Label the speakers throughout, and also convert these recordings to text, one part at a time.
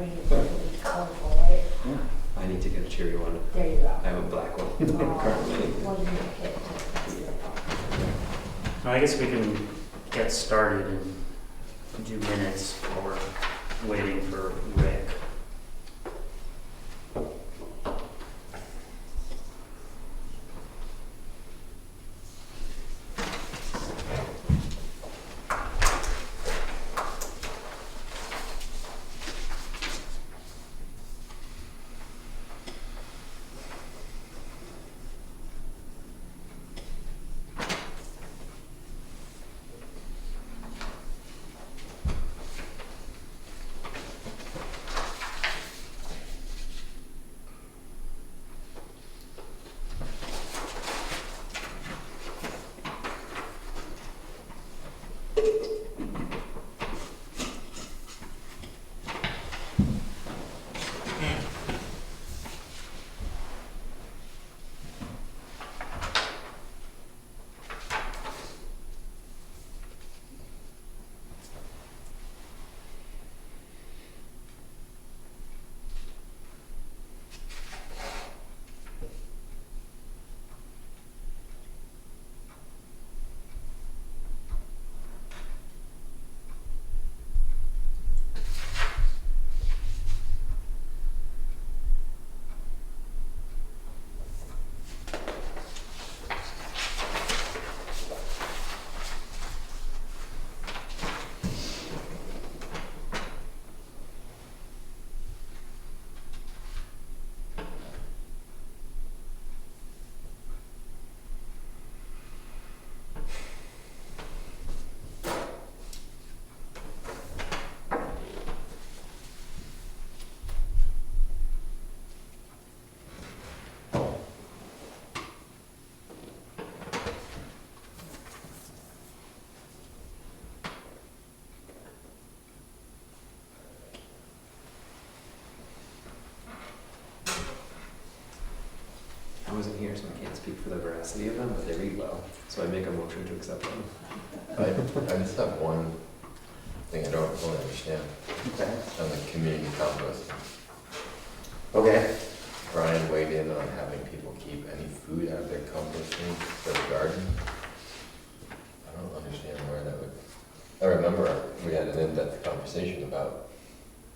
Speaker 1: bring it really colorful, right?
Speaker 2: Yeah. I need to get a cheery one.
Speaker 1: There you go.
Speaker 2: I have a black one currently.
Speaker 1: Well, you can pick it.
Speaker 3: I guess we can get started and do minutes or waiting for Rick.
Speaker 2: I wasn't here, so I can't speak for the veracity of them, but they read well. So I make a motion to accept them.
Speaker 4: I just have one thing I don't fully understand
Speaker 3: Okay.
Speaker 4: on the community compost.
Speaker 3: Okay.
Speaker 4: Brian weighed in on having people keep any food out of their composting for the garden. I don't understand where that would, I remember we had an in-depth conversation about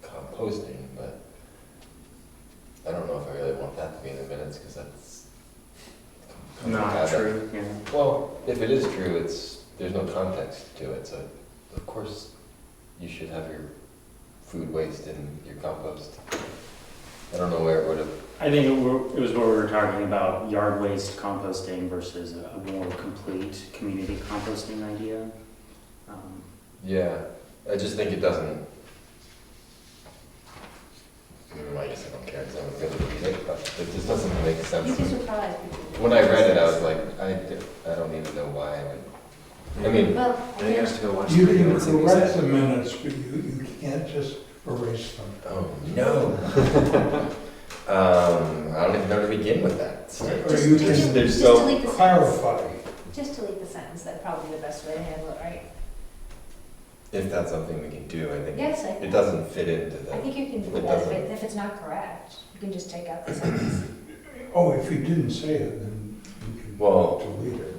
Speaker 4: composting, but I don't know if I really want that to be in the minutes, because that's
Speaker 3: Not true, yeah.
Speaker 4: Well, if it is true, there's no context to it, so of course you should have your food waste in your compost. I don't know where it would have.
Speaker 3: I think it was what we were talking about, yard waste composting versus a more complete community composting idea.
Speaker 4: Yeah, I just think it doesn't. I guess I don't care because I'm going to read it, but it just doesn't make sense.
Speaker 1: You'd be surprised. people.
Speaker 4: When I read it, I was like, I don't even know why I would. I mean,
Speaker 1: Well,
Speaker 2: I think I have to go watch the
Speaker 5: You
Speaker 2: video
Speaker 5: can
Speaker 2: and see what you
Speaker 5: correct the
Speaker 2: said.
Speaker 5: minutes, but you can't just erase them.
Speaker 4: oh no. I don't even know where to begin with that.
Speaker 5: Or
Speaker 1: Just-
Speaker 5: you
Speaker 1: just-
Speaker 5: can
Speaker 4: there's
Speaker 1: just
Speaker 4: so
Speaker 1: delete the sentence.
Speaker 5: clarify.
Speaker 1: Just delete the sentence, that's probably the best way to handle it, right?
Speaker 4: If that's something we can do, I think
Speaker 1: Yes,
Speaker 4: it doesn't fit into
Speaker 1: I
Speaker 4: the.
Speaker 1: think you can do
Speaker 4: It
Speaker 1: that,
Speaker 4: doesn't.
Speaker 1: if it's not correct, you can just take out the sentence.
Speaker 5: Oh, if you didn't say it, then you can
Speaker 4: Well,
Speaker 5: delete it.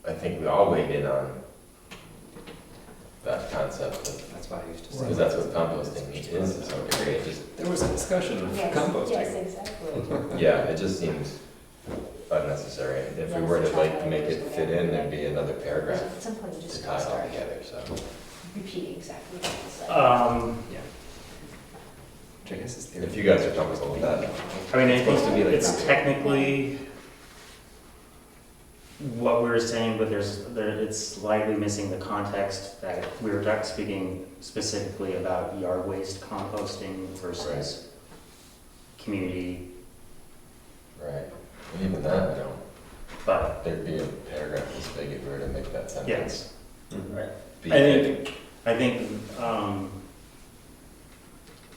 Speaker 4: I think we all weighed in on that concept of,
Speaker 2: That's why I used to say.
Speaker 4: because that's what composting is to some degree. It just,
Speaker 2: There was a discussion of
Speaker 1: Yes,
Speaker 2: composting.
Speaker 1: yes, exactly.
Speaker 4: yeah, it just seems unnecessary. If we were to like make it fit in, there'd be another paragraph
Speaker 1: At some point, you
Speaker 4: to
Speaker 1: just
Speaker 4: tie
Speaker 1: gotta
Speaker 4: it all
Speaker 1: start
Speaker 4: together, so.
Speaker 1: repeating exactly what you said.
Speaker 2: Yeah. Which I guess is the.
Speaker 4: If you guys are comfortable with that.
Speaker 3: I mean, I
Speaker 2: It's supposed to be
Speaker 3: think
Speaker 2: like
Speaker 3: it's
Speaker 2: that.
Speaker 3: technically what we were saying, but it's slightly missing the context that we were speaking specifically about yard waste composting versus community,
Speaker 4: Right. And even that, I don't,
Speaker 3: but
Speaker 4: there'd be a paragraph this big if we were to make that sentence.
Speaker 3: yes.
Speaker 2: Mhm.
Speaker 4: be
Speaker 3: I think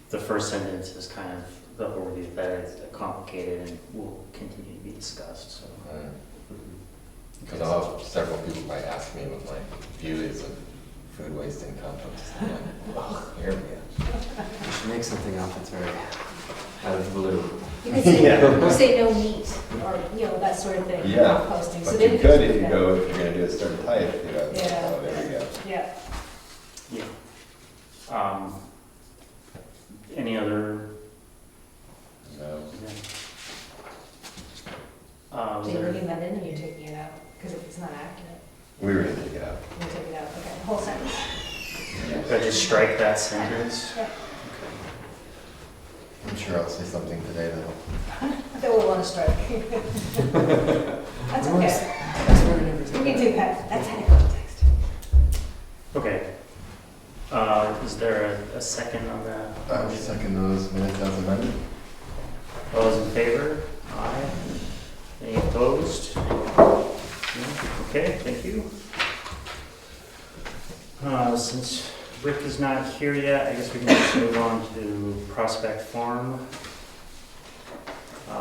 Speaker 3: the first sentence is kind of the overview that it's complicated and will continue to be discussed, so.
Speaker 4: Mm.
Speaker 2: Mhm.
Speaker 4: Because I'll have several people might ask me what my view is of food waste and compost. I'm like, well, here we go.
Speaker 2: We should make something up that's very out of the blue.
Speaker 1: You could say,
Speaker 4: Yeah.
Speaker 1: or say no meat, or, you know, that sort of thing,
Speaker 4: Yeah,
Speaker 1: composting, so
Speaker 4: But
Speaker 1: then
Speaker 4: you
Speaker 1: you
Speaker 4: could
Speaker 1: just
Speaker 4: if
Speaker 1: put
Speaker 4: you
Speaker 1: that-
Speaker 4: go, if you're gonna do a certain type, you know,
Speaker 1: Yeah.
Speaker 4: oh, there you go.
Speaker 1: Yeah,
Speaker 3: Yeah. Any other?
Speaker 4: No.
Speaker 1: so you're leaving that in and you're taking it out, because it's not accurate,
Speaker 4: We were gonna take it out.
Speaker 1: you take it out, okay, the whole sentence.
Speaker 3: Could I just strike that sentence?
Speaker 1: Yeah.
Speaker 4: I'm sure I'll say something today that'll.
Speaker 1: That we'll want to strike. That's okay,
Speaker 2: That's where I never
Speaker 1: we
Speaker 2: take
Speaker 1: can
Speaker 2: it.
Speaker 1: do that, that's any context.
Speaker 3: Okay. Is there a second on that?
Speaker 4: I would second those minutes as amended.
Speaker 3: All those in favor? Aye. Any opposed? No? Okay, thank you. Since Rick is not here yet, I guess we can just move on to Prospect Farm.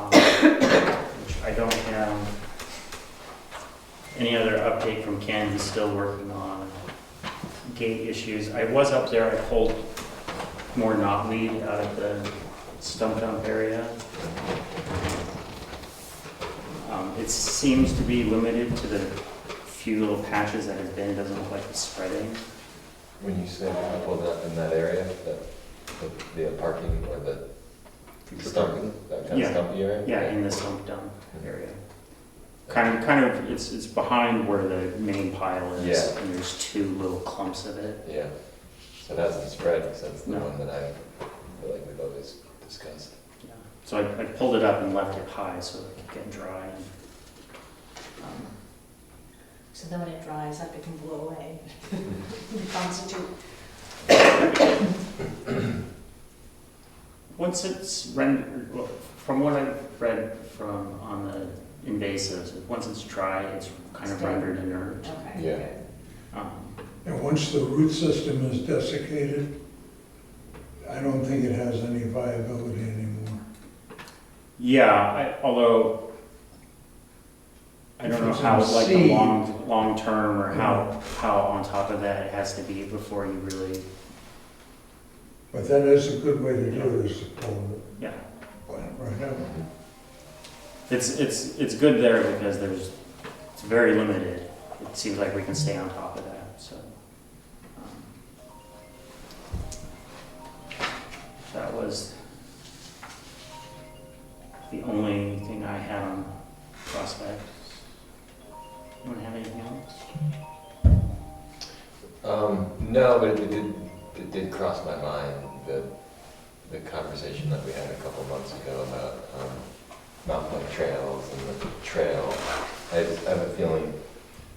Speaker 3: Which I don't have any other update from Ken. He's still working on gate issues. I was up there, I pulled more knotweed out of the stump dump area. It seems to be limited to the few little patches that it's been. It doesn't look like it's spreading.
Speaker 4: When you say I pulled up in that area, the parking or the stump, that kind
Speaker 3: Yeah.
Speaker 4: of stumpy area?
Speaker 3: Yeah, in the stump dump area. Kind of, it's behind where the main pile is,
Speaker 4: Yeah.
Speaker 3: and there's two little clumps of it.
Speaker 4: Yeah, so it hasn't spread, because that's the
Speaker 3: No.
Speaker 4: one that I feel like we've always discussed.
Speaker 3: Yeah. So I pulled it up and left it high so it could get dry. And,
Speaker 1: So then when it dries up, it can blow away, reconstitute.
Speaker 3: once it's rendered, well, from what I've read from on the invasives, once it's dry, it's kind of
Speaker 1: Stable.
Speaker 3: rendered inert.
Speaker 1: Okay,
Speaker 4: Yeah.
Speaker 1: good.
Speaker 3: Um,
Speaker 5: And once the root system is desiccated, I don't think it has any viability anymore.
Speaker 3: Yeah, although I don't know
Speaker 5: If it's
Speaker 3: how,
Speaker 5: in
Speaker 3: like, the
Speaker 5: seed.
Speaker 3: long term, or how on top of that it has to be before you really,
Speaker 5: But that is a good way to do it, is to pull
Speaker 3: yeah.
Speaker 5: the plant right out.
Speaker 3: It's good there because it's very limited. It seems like we can stay on top of that, so. That was the only thing I had on Prospect. You want to have anything else?
Speaker 4: No, but it did cross my mind, the conversation that we had a couple months ago about mountain bike trails and the trail. I have a feeling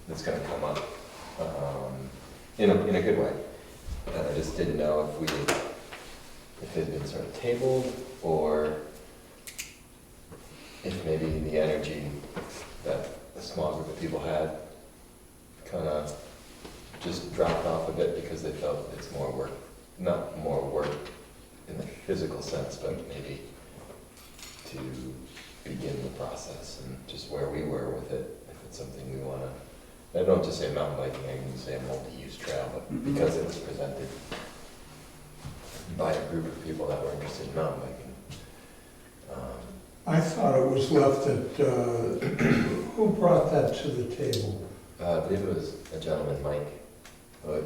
Speaker 4: it's gonna come up in a good way. And I just didn't know if it had been sort of tabled, or if maybe the energy that a small group of people had kind of just dropped off a bit because they felt it's more work, not more work in the physical sense, but maybe to begin the process and just where we were with it, if it's something we want to, I don't just say mountain biking, I can say a multi-use trail, but
Speaker 3: Mhm.
Speaker 4: because it was presented by a group of people that were interested in mountain biking.
Speaker 5: I thought it was left at, who brought that to the table?
Speaker 4: I believe it was a gentleman, Mike, who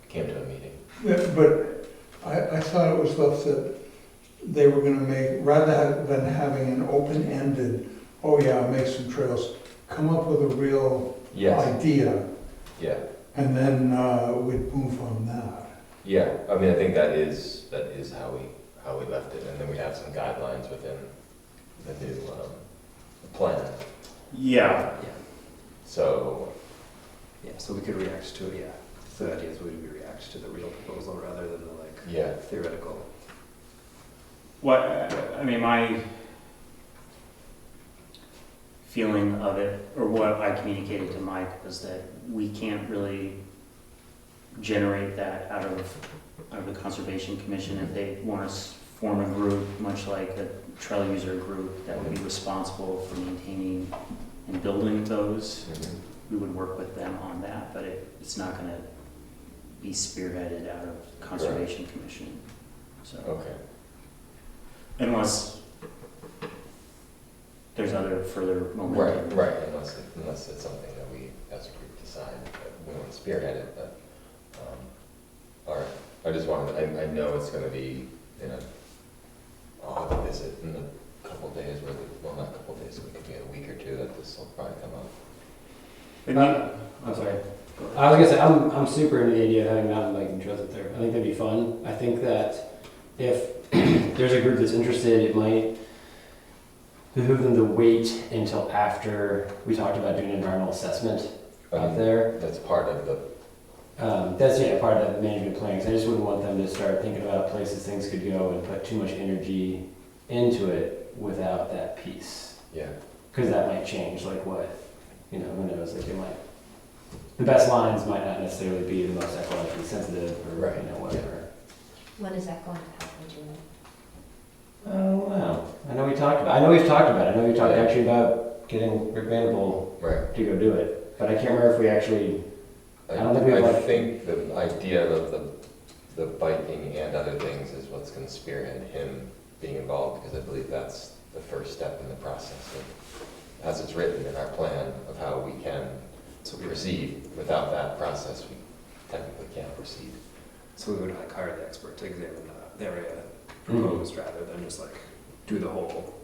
Speaker 4: came to a meeting.
Speaker 5: Yeah, but I thought it was left that they were gonna make, rather than having an open-ended, oh yeah, make some trails, come up with a real
Speaker 4: Yes,
Speaker 5: idea,
Speaker 4: yeah,
Speaker 5: and then we'd move on that.
Speaker 4: yeah, I mean, I think that is how we left it, and then we have some guidelines within the new plan.
Speaker 3: Yeah.
Speaker 2: Yeah,
Speaker 4: So,
Speaker 2: yeah, so we could react to it, yeah. So the idea is we react to the real proposal rather than the
Speaker 4: yeah,
Speaker 2: theoretical.
Speaker 3: What, I mean, my feeling of it, or what I communicated to Mike, was that we can't really generate that out of the Conservation Commission. If they want to form a group, much like a trail user group, that would be responsible for maintaining and building those, we would work with them on that, but it's not gonna be spearheaded out of Conservation Commission. So,
Speaker 4: Okay.
Speaker 3: unless there's other further momentum.
Speaker 4: Right, unless it's something that we, as a group, decide that we want to spearhead it, but, all right. I just wanted, I know it's gonna be I'll have a visit in a couple of days, well, not a couple of days, it could be a week or two that this will probably come up.
Speaker 3: But you-
Speaker 6: I'm sorry. I was gonna say, I'm super into the idea of having mountain biking trails up there. I think that'd be fun. I think that if there's a group that's interested, it might behoove them to wait until after we talked about doing an environmental assessment out there.
Speaker 4: That's part of the,
Speaker 6: That's part of the management planning. 'Cause I just wouldn't want them to start thinking about places things could go and put too much energy into it without that piece.
Speaker 4: yeah,
Speaker 6: Because that might change, like what, who knows, like it might, the best lines might not necessarily be the most ecologically sensitive or,
Speaker 4: Right,
Speaker 6: whatever.
Speaker 1: When is that going to happen, do you know?
Speaker 6: Oh, wow. I know we've talked about it. I know we talked
Speaker 4: Yeah.
Speaker 6: actually about getting Rick Vanderbilt
Speaker 4: right.
Speaker 6: to go do it. But I can't remember if we actually, I don't think we have,
Speaker 4: I
Speaker 6: like-
Speaker 4: think the idea of the biking and other things is what's gonna spearhead him being involved, because I believe that's the first step in the process of, as it's written in our plan of how we can proceed. Without that process, we technically can't proceed.
Speaker 2: So we would like hire the expert to examine the area proposed rather than just like do the whole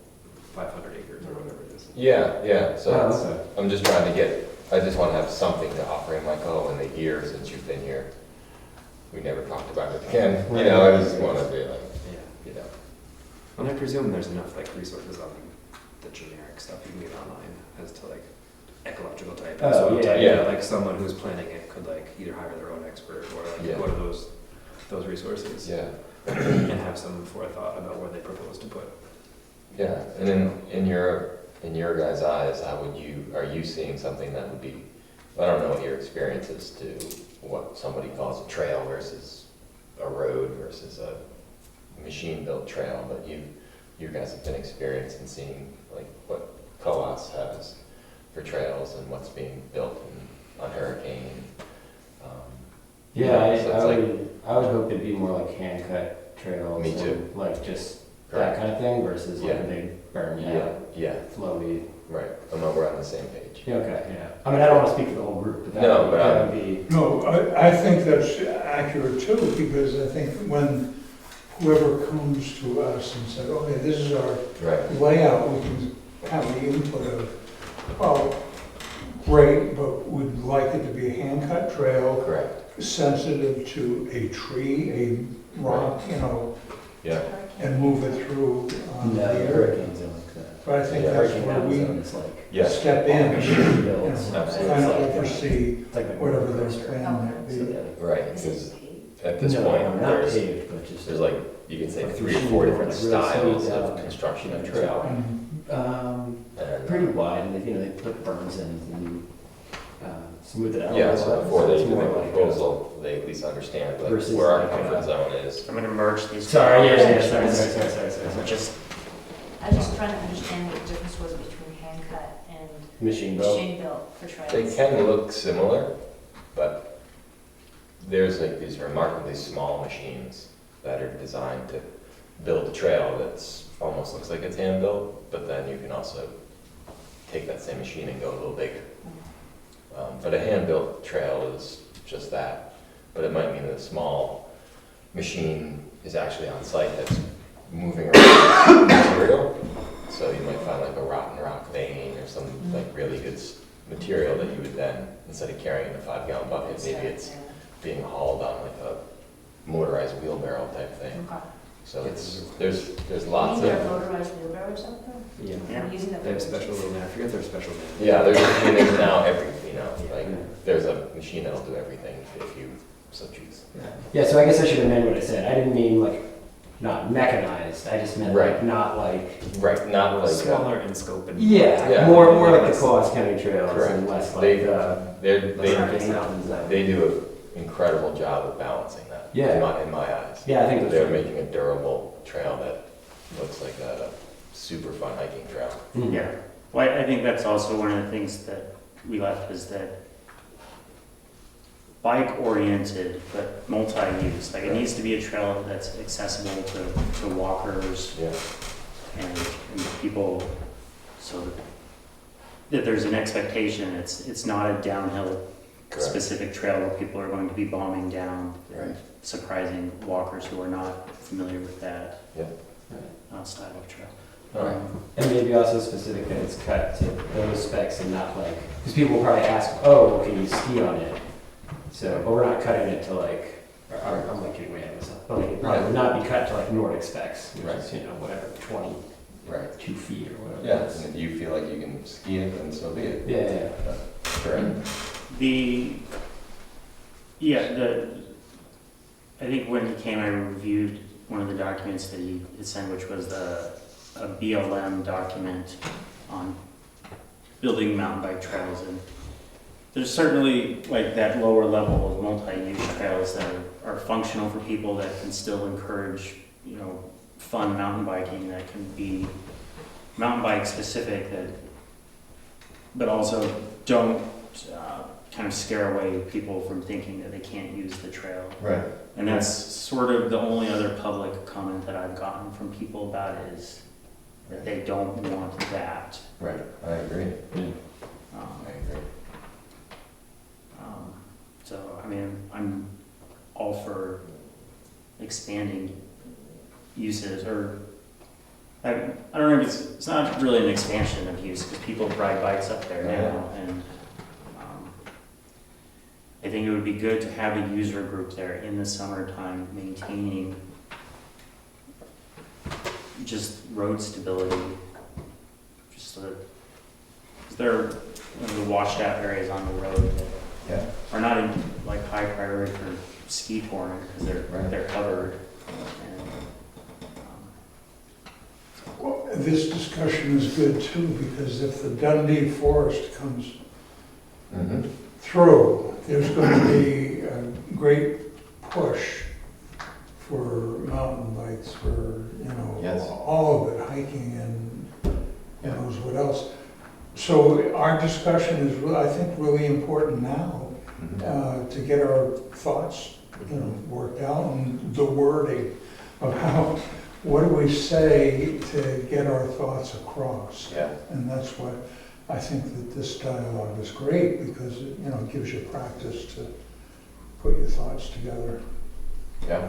Speaker 2: 500 acres or whatever it is.
Speaker 4: Yeah, so
Speaker 6: Oh,
Speaker 4: it's,
Speaker 6: okay.
Speaker 4: I'm just trying to I just want to have something to offer him, like, oh, in the year since you've been here, we never talked about it again. I just want to be like,
Speaker 2: Yeah. And I presume there's enough like resources on the generic stuff you can get online as to like ecological type. and
Speaker 6: Oh,
Speaker 2: soil
Speaker 6: yeah,
Speaker 2: type,
Speaker 4: yeah.
Speaker 2: Like someone who's planning it could like either hire their own expert or like
Speaker 4: Yeah.
Speaker 2: go to those resources
Speaker 4: yeah,
Speaker 2: and have some forethought about where they propose to put.
Speaker 4: yeah. And in your guys' eyes, are you seeing something that would be, I don't know what your experience is to what somebody calls a trail versus a road versus a machine-built trail, but you guys have been experienced in seeing like what COAS has for trails and what's being built on Hurricane.
Speaker 6: yeah,
Speaker 4: So it's
Speaker 6: I would hope it'd be more like hand-cut trails.
Speaker 4: Me too.
Speaker 6: And, like just
Speaker 4: Correct.
Speaker 6: that kind of thing versus like
Speaker 4: Yeah.
Speaker 6: a big burn
Speaker 4: Yeah,
Speaker 6: out,
Speaker 4: yeah,
Speaker 6: flowy.
Speaker 4: right. We're on the same page.
Speaker 6: Yeah, okay, yeah. I mean, I don't want to speak for the whole group, but
Speaker 4: No, but
Speaker 6: that would be,
Speaker 5: No, I think that's accurate too, because I think when whoever comes to us and said, okay, this is our
Speaker 4: Right,
Speaker 5: layout, we can have the input of, well, great, but we'd like it to be a hand-cut trail,
Speaker 4: correct.
Speaker 5: sensitive to a tree, a rock,
Speaker 4: Yeah,
Speaker 5: and move it through
Speaker 6: no,
Speaker 5: the area.
Speaker 6: hurricanes are like that.
Speaker 5: But I think
Speaker 4: Yeah,
Speaker 5: that's
Speaker 6: Hurricane
Speaker 5: where
Speaker 6: mountain
Speaker 5: we
Speaker 6: zone is like
Speaker 4: yeah,
Speaker 5: step in,
Speaker 6: machine built.
Speaker 4: absolutely.
Speaker 5: kind of oversee
Speaker 6: It's like a
Speaker 5: whatever
Speaker 6: roller
Speaker 5: their
Speaker 6: coaster.
Speaker 5: plan might
Speaker 6: So,
Speaker 5: be.
Speaker 6: yeah.
Speaker 4: right,
Speaker 1: Is
Speaker 4: because
Speaker 1: it paved?
Speaker 4: at this
Speaker 6: No,
Speaker 4: point,
Speaker 6: not
Speaker 4: there's
Speaker 6: paved, but just.
Speaker 4: like, you can say
Speaker 6: Like
Speaker 4: 3 or
Speaker 6: machine
Speaker 4: 4
Speaker 6: built,
Speaker 4: different
Speaker 6: like really
Speaker 4: styles
Speaker 6: smooth
Speaker 4: of
Speaker 6: out
Speaker 4: construction of
Speaker 6: trail.
Speaker 4: trail.
Speaker 5: And
Speaker 4: And,
Speaker 6: Pretty wide, and they put berms in and smooth it out.
Speaker 4: yeah,
Speaker 6: a
Speaker 4: so
Speaker 6: little.
Speaker 4: before they
Speaker 6: It's
Speaker 4: even
Speaker 6: more
Speaker 4: make a
Speaker 6: like,
Speaker 4: proposal, they at least understand like
Speaker 6: Versus
Speaker 4: where our
Speaker 6: like,
Speaker 4: comfort zone is.
Speaker 3: I'm gonna merge these.
Speaker 6: Sorry,
Speaker 3: two
Speaker 6: sorry.
Speaker 3: conversations. Just,
Speaker 1: I was just trying to understand what the difference was between hand cut and
Speaker 6: Machine built.
Speaker 1: machine built for trails.
Speaker 4: They can look similar, but there's like these remarkably small machines that are designed to build a trail that's almost looks like it's hand-built, but then you can also take that same machine and go a little bigger. But a hand-built trail is just that, but it might mean that a small machine is actually on site that's moving around material. So you might find like a rotten rock vein or some like really good material that you would then, instead of carrying in a 5-gallon bucket, maybe it's being hauled on like a motorized wheelbarrow type thing.
Speaker 1: Okay.
Speaker 4: So there's lots
Speaker 1: There are
Speaker 4: of,
Speaker 1: motorized wheelbarrows out there?
Speaker 2: Yeah.
Speaker 3: Yeah.
Speaker 1: I'm using that.
Speaker 2: They have special little, I forget their special name.
Speaker 4: yeah, there's now like, there's a machine that'll do everything if you so choose.
Speaker 6: Yeah, so I guess I should amend what I said. I didn't mean like not mechanized. I just meant
Speaker 4: Right.
Speaker 6: like not like
Speaker 4: Right, not like,
Speaker 2: Smaller in scope and.
Speaker 4: Yeah.
Speaker 6: more like the Coas County trails
Speaker 4: Correct.
Speaker 6: and less like
Speaker 4: They-
Speaker 6: the
Speaker 4: they
Speaker 6: Hurricane Mountain Zone.
Speaker 4: They do an incredible job of balancing that.
Speaker 6: Yeah.
Speaker 4: In my eyes.
Speaker 6: Yeah, I think that's
Speaker 4: They're
Speaker 6: right.
Speaker 4: making a durable trail that looks like a super fun hiking trail.
Speaker 6: Mhm.
Speaker 3: yeah. Well, I think that's also one of the things that we left is that bike-oriented, but multi-use. Like, it needs to be a trail that's accessible to walkers
Speaker 4: Yeah,
Speaker 3: and people, so that there's an expectation. It's not a downhill
Speaker 4: correct.
Speaker 3: specific trail where people are going to be bombing down,
Speaker 4: Right.
Speaker 3: surprising walkers who are not familiar with that
Speaker 4: Yeah.
Speaker 3: style of trail.
Speaker 4: Alright.
Speaker 6: And maybe also specific that it's cut to those specs and not like, because people will probably ask, oh, can you ski on it? So, but we're not cutting it to like, I'm like getting way ahead of myself, but like, it probably would not be cut to like Nordic specs, which is, you know, whatever, 22
Speaker 4: Right.
Speaker 6: feet or whatever.
Speaker 4: Yeah,
Speaker 6: it is.
Speaker 4: and if you feel like you can ski it, then so be it.
Speaker 6: Yeah.
Speaker 4: Correct.
Speaker 3: I think when he came, I reviewed one of the documents that he had sent, which was a BLM document on building mountain bike trails. And there's certainly like that lower level of multi-use trails that are functional for people, that can still encourage, you know, fun mountain biking, that can be mountain bike specific, but also don't kind of scare away people from thinking that they can't use the trail.
Speaker 4: Right.
Speaker 3: And that's sort of the only other public comment that I've gotten from people about it, is that they don't want that.
Speaker 4: Right, I agree.
Speaker 3: Um,
Speaker 4: I agree.
Speaker 3: So, I mean, I'm all for expanding uses, or I don't know if it's not really an expansion of use, because people ride bikes up there now, and I think it would be good to have a user group there in the summertime maintaining just road stability, just so that, because there are the washed out areas on the road that
Speaker 4: Yeah.
Speaker 3: are not in like high priority for ski touring, because
Speaker 4: Right.
Speaker 3: they're covered. And,
Speaker 5: Well, this discussion is good too, because if the Dundee Forest comes
Speaker 4: Mm-hmm.
Speaker 5: through, there's going to be a great push for mountain bikes, for, you know,
Speaker 4: Yes.
Speaker 5: all of it, hiking and who knows what else. So our discussion is, I think, really important now, to get our thoughts, you know, worked out, and the wording of how, what do we say to get our thoughts across?
Speaker 4: Yeah,
Speaker 5: And that's why I think that this dialogue is great, because it, you know, gives you practice to put your thoughts together.
Speaker 4: yeah,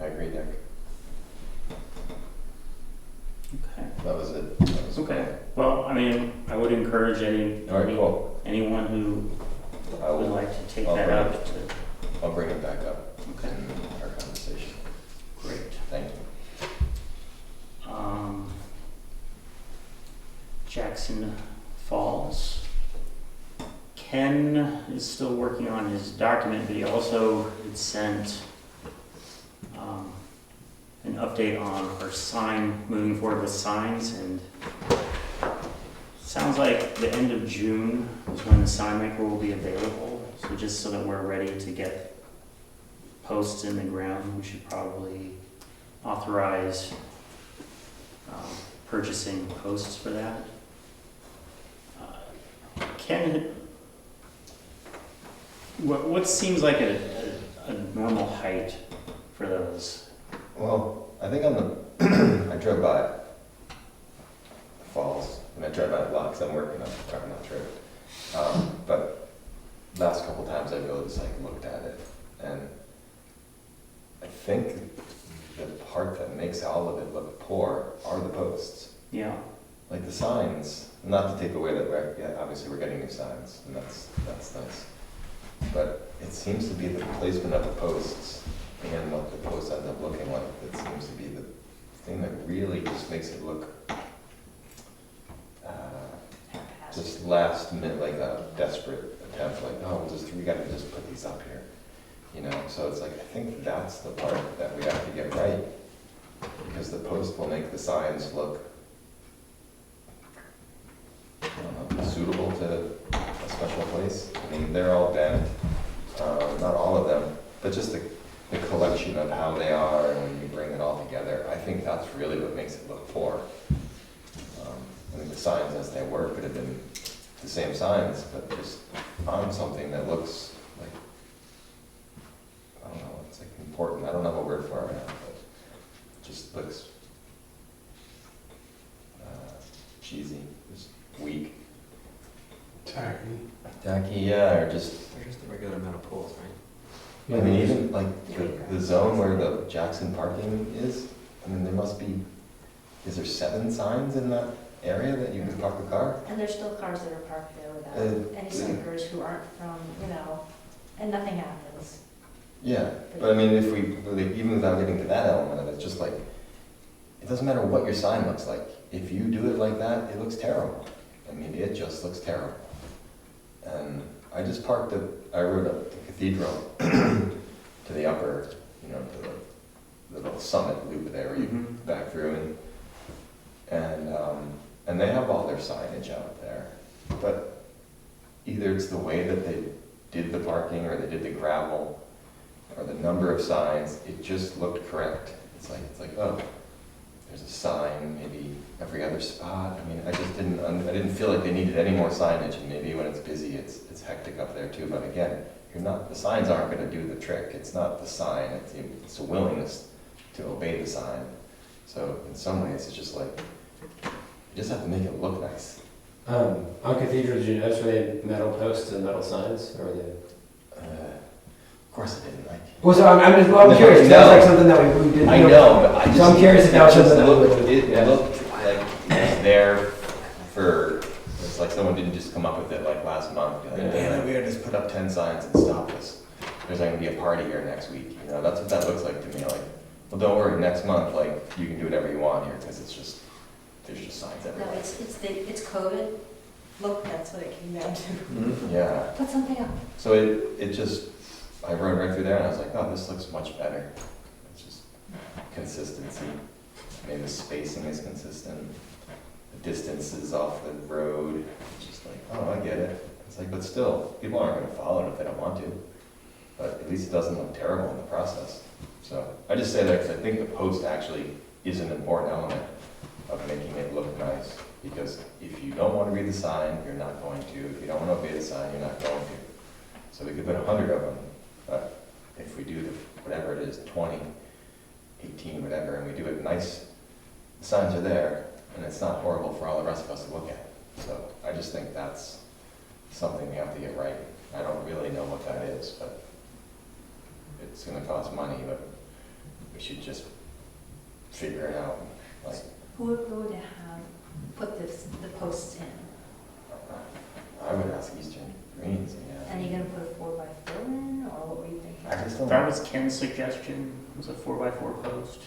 Speaker 4: I agree, Nick.
Speaker 3: okay.
Speaker 4: That was it. That was
Speaker 3: Okay. Well, I mean, I would encourage
Speaker 4: All right, cool.
Speaker 3: anyone who
Speaker 4: I
Speaker 3: would
Speaker 4: will,
Speaker 3: like to take
Speaker 4: I'll
Speaker 3: that
Speaker 4: bring
Speaker 3: up to.
Speaker 4: I'll bring it back up
Speaker 3: Okay,
Speaker 4: in our conversation.
Speaker 3: great.
Speaker 4: Thank you.
Speaker 3: Jackson Falls. Ken is still working on his document, but he also had sent an update on our sign, moving forward with signs, and sounds like the end of June is when the sign maker will be available. So just so that we're ready to get posts in the ground, we should probably authorize purchasing posts for that. Ken, what seems like a normal height for those?
Speaker 4: Well, I think on the, I drove by the falls, and I drive by a lot because I'm working on driving that trip. But last couple times I really just like looked at it, and I think the part that makes all of it look poor are the posts.
Speaker 3: Yeah.
Speaker 4: Like the signs, not to take away that obviously we're getting new signs, and that's nice. But it seems to be the placement of the posts and what the posts end up looking like that seems to be the thing that really just makes it look just last minute, like a desperate attempt, like, oh, we gotta just put these up here. You know, so it's like, I think that's the part that we have to get right, because the post will make the signs look suitable to a special place. I mean, they're all bent, not all of them, but just the collection of how they are, and when you bring it all together, I think that's really what makes it look poor. I think the signs as they were could have been the same signs, but just on something that looks like important. I don't have a word for it right now, but it just looks cheesy, just weak.
Speaker 5: Tacky.
Speaker 4: Tacky, yeah, or just,
Speaker 2: They're just the regular amount of poles, right?
Speaker 4: I mean, even like the zone where the Jackson parking is, I mean, there must be, is there 7 signs in that area that you can park a car?
Speaker 1: And there's still cars that are parked there without any
Speaker 4: yeah.
Speaker 1: smokers who aren't from, and nothing happens.
Speaker 4: Yeah, but I mean, if we, like, even without getting to that element of it, it's just like, it doesn't matter what your sign looks like. If you do it like that, it looks terrible. I mean, it just looks terrible. And I just parked I rode up the cathedral to the upper, to the little summit loop there where you
Speaker 3: Mhm.
Speaker 4: back through and they have all their signage out there. But either it's the way that they did the parking or they did the gravel or the number of signs, it just looked correct. It's like, oh, there's a sign maybe every other spot. I mean, I just didn't feel like they needed any more signage, and maybe when it's busy, it's hectic up there too. But again, the signs aren't gonna do the trick. It's not the sign, it's a willingness to obey the sign. So in some ways, it's just like, you just have to make it look nice.
Speaker 6: On cathedrals, did you notice were they metal posts and metal signs, or were they?
Speaker 4: Of course I didn't like.
Speaker 6: Well, so I'm
Speaker 4: No,
Speaker 6: curious. 'Cause
Speaker 4: no.
Speaker 6: That's like something that we didn't.
Speaker 4: I know, but I just.
Speaker 6: So I'm curious if that was
Speaker 4: it just
Speaker 6: something that
Speaker 4: looked-
Speaker 6: we-
Speaker 4: It
Speaker 6: yeah.
Speaker 4: looked like it was there for, it's like someone didn't just come up with it like last month. Be like,
Speaker 6: Yeah.
Speaker 4: we gotta just put up 10 signs and stop this. There's not gonna be a party here next week, that's what that looks like to me, like, well, don't worry, next month, like, you can do whatever you want here, because there's just signs
Speaker 1: No,
Speaker 4: everywhere.
Speaker 1: it's COVID. Look, that's what it came down to.
Speaker 4: Yeah,
Speaker 1: Put something up.
Speaker 4: so it just, I rode right through there and I was like, oh, this looks much better. It's just consistency. Maybe the spacing is consistent. The distance is off the road. It's just like, oh, I get it. It's like, but still, people aren't gonna follow it if they don't want to. But at least it doesn't look terrible in the process. So I just say that because I think the post actually is an important element of making it look nice. Because if you don't want to read the sign, you're not going to. If you don't want to obey the sign, you're not going to. So we could put 100 of them, but if we do whatever it is, 20, 18, whatever, and we do it nice, the signs are there, and it's not horrible for all the rest of us to look at. So I just think that's something we have to get right. I don't really know what that is, but it's going to cost money, but we should just figure it out. Like,
Speaker 1: Who would have put the posts in?
Speaker 4: I would ask Eastern Greens, yeah.
Speaker 1: And are you gonna put a 4x4 in, or what were you thinking?
Speaker 4: I just don't.
Speaker 3: That was Ken's suggestion, was a 4x4 post.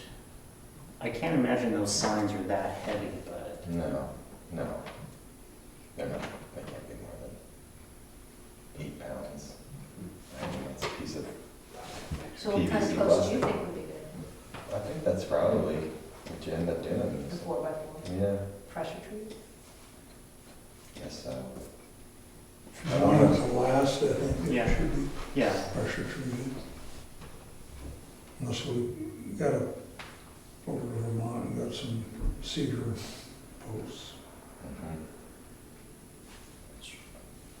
Speaker 3: I can't imagine those signs are that heavy, but
Speaker 4: No, they're not. They can't be more than 8 pounds. I mean, that's a piece of,
Speaker 1: So what kind of
Speaker 4: PVC
Speaker 1: posts do you
Speaker 4: plastic.
Speaker 1: think would be good?
Speaker 4: I think that's probably what you end up doing.
Speaker 1: The 4x4
Speaker 4: Yeah,
Speaker 1: pressure treat?
Speaker 4: guess so.
Speaker 5: If you want it to last, I think it
Speaker 3: Yeah.
Speaker 5: should be
Speaker 3: yeah.
Speaker 5: pressure treated. Unless we got over to Vermont and got some cedar posts.
Speaker 4: Mhm.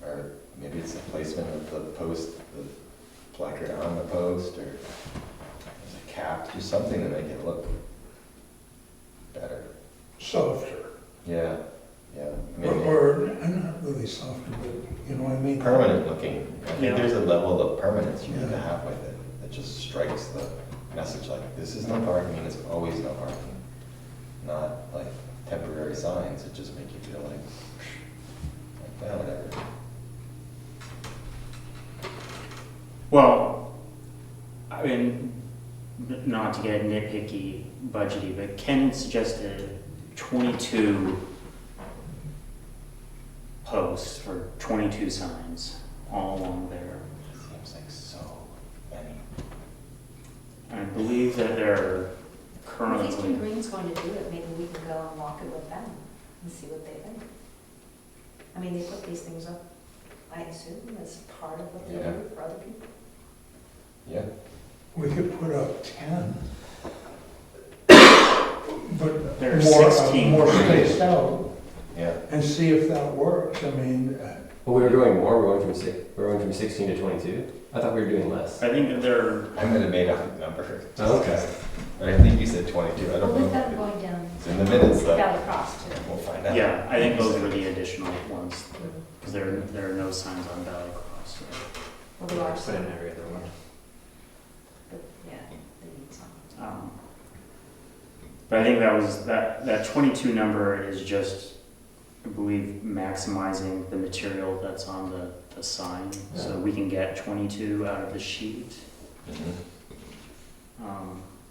Speaker 4: Or maybe it's the placement of the post, the placard on the post, or there's a cap, just something to make it look better.
Speaker 5: Softer.
Speaker 4: Yeah,
Speaker 5: Or,
Speaker 4: maybe.
Speaker 5: not really softer, but you know what I mean?
Speaker 4: Permanent looking. I think
Speaker 3: Yeah.
Speaker 4: there's a level of permanence you need to
Speaker 5: Yeah.
Speaker 4: have with it that just strikes the message like, this is no parking, and it's always no parking. Not like temporary signs that just make you feel like, well, whatever.
Speaker 3: Well, I mean, not to get nitpicky, budgety, but Ken suggested 22 posts for 22 signs all along there.
Speaker 4: It seems like so many.
Speaker 3: I believe that there are
Speaker 1: If Eastern
Speaker 3: currently,
Speaker 1: Green's going to do it, maybe we can go and walk it with them and see what they think. I mean, they put these things up, I assume, as part of what they
Speaker 4: Yeah.
Speaker 1: do for other people.
Speaker 4: Yeah,
Speaker 5: We could put up 10. But
Speaker 3: There are
Speaker 5: more,
Speaker 3: 16.
Speaker 5: more spaced out
Speaker 4: yeah.
Speaker 5: and see if that works. I mean,
Speaker 6: Well, we were going more. We're going from 16 to 22. I thought we were doing less.
Speaker 3: I think that they're,
Speaker 4: I'm gonna make up a number.
Speaker 6: Oh, okay.
Speaker 4: But I think you said 22, I
Speaker 1: Well,
Speaker 4: don't
Speaker 1: we've got them
Speaker 4: know.
Speaker 1: going down
Speaker 4: It's in the minutes though.
Speaker 1: Valley Cross too.
Speaker 4: We'll find out.
Speaker 3: yeah, I think those were the additional ones,
Speaker 1: Mhm.
Speaker 3: because there are no signs on Valley Cross. So.
Speaker 1: Well, there are
Speaker 2: Put in
Speaker 1: some,
Speaker 2: every other one.
Speaker 1: but yeah, they need some.
Speaker 3: But I think that 22 number is just, I believe, maximizing the material that's on the sign. So we can get 22 out of the sheet.
Speaker 4: Mhm.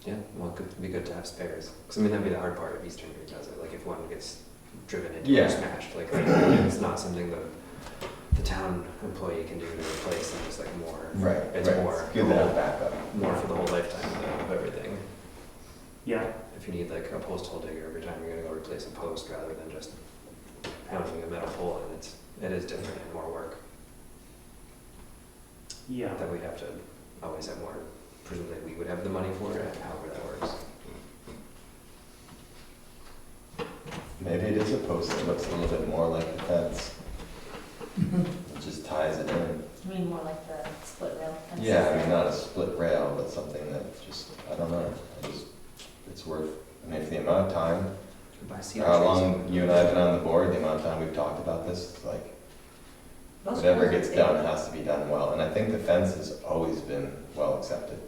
Speaker 2: Yeah, well, it could be good to have spares. Because I mean, that'd be the hard part if Eastern Group does it. Like if one gets driven into
Speaker 4: Yeah.
Speaker 2: or smashed, like it's not something the town employee can do to replace. And just like more,
Speaker 4: Right,
Speaker 2: It's
Speaker 4: right.
Speaker 2: more.
Speaker 4: Good to have backup.
Speaker 2: more for the whole lifetime of everything.
Speaker 3: Yeah,
Speaker 2: If you need like a post hole digger every time you're gonna go replace a post rather than just pounding a metal pole in, it is different and more work.
Speaker 3: yeah.
Speaker 2: That we have to always have more. Presumably we would have the money for it. However that works.
Speaker 4: Maybe it is a post that looks a little bit more like a fence. It just ties it in.
Speaker 1: You mean more like the split rail fences?
Speaker 4: Yeah, I mean, not a split rail, but something that just, I don't know, it's worth, I mean, for the amount of time,
Speaker 2: Buy cedar
Speaker 4: how
Speaker 2: trees.
Speaker 4: long you and I have been on the board, the amount of time we've talked about this, it's like,
Speaker 1: Most
Speaker 4: whatever
Speaker 1: people
Speaker 4: gets
Speaker 1: say-
Speaker 4: done has to be done well. And I think the fence has always been well accepted.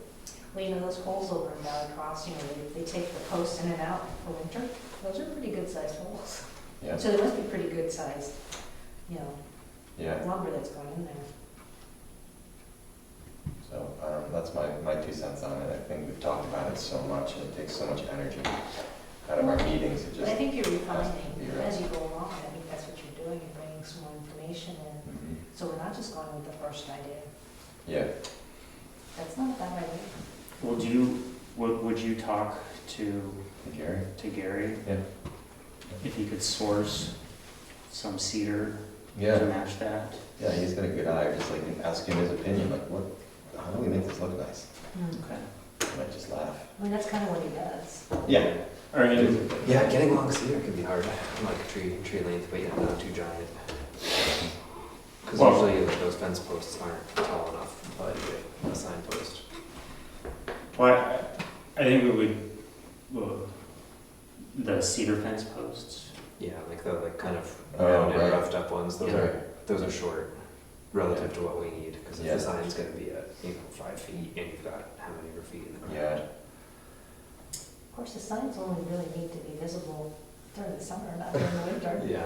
Speaker 1: Well, you know, those holes over in Valley Cross, you know, they take the posts in and out for winter. Those are pretty good sized holes.
Speaker 4: Yeah,
Speaker 1: So there must be pretty good sized, you know,
Speaker 4: yeah.
Speaker 1: lumber that's going in there.
Speaker 4: So, that's my 2 cents on it. I think we've talked about it so much, and it takes so much energy out of our meetings, it
Speaker 1: But I
Speaker 4: just.
Speaker 1: think you're
Speaker 4: has to
Speaker 1: refining
Speaker 4: be right.
Speaker 1: as you go along. I think that's what you're doing. You're bringing some more information in.
Speaker 4: Mhm.
Speaker 1: So we're not just going with the first idea.
Speaker 4: Yeah,
Speaker 1: That's not a bad idea.
Speaker 3: Well, would you talk to
Speaker 4: Gary?
Speaker 3: Gary?
Speaker 4: Yeah.
Speaker 3: If he could source some cedar to
Speaker 4: Yeah,
Speaker 3: match that?
Speaker 4: yeah, he's got a good eye, just like ask him his opinion, like how do we make this look nice?
Speaker 3: Okay.
Speaker 4: He might just laugh.
Speaker 1: I mean, that's kind of what he does.
Speaker 4: Yeah.
Speaker 3: Or, and
Speaker 2: Yeah, getting long cedar can be hard, like tree length, but yeah, not too giant. Because
Speaker 3: Well-
Speaker 2: usually like, those fence posts aren't tall enough, but a sign post.
Speaker 3: well, I think we would, the cedar fence posts.
Speaker 2: Yeah, like the kind of
Speaker 4: Oh,
Speaker 2: rounded,
Speaker 4: right.
Speaker 2: roughed up ones. Those
Speaker 4: Yeah.
Speaker 2: are short relative to what we need. Because if
Speaker 4: Yeah.
Speaker 2: the sign's going to be at 5 feet and you've got how many feet in the ground?
Speaker 4: Yeah,
Speaker 1: Of course, the signs only really need to be visible during the summer, not during the winter.
Speaker 2: Yeah.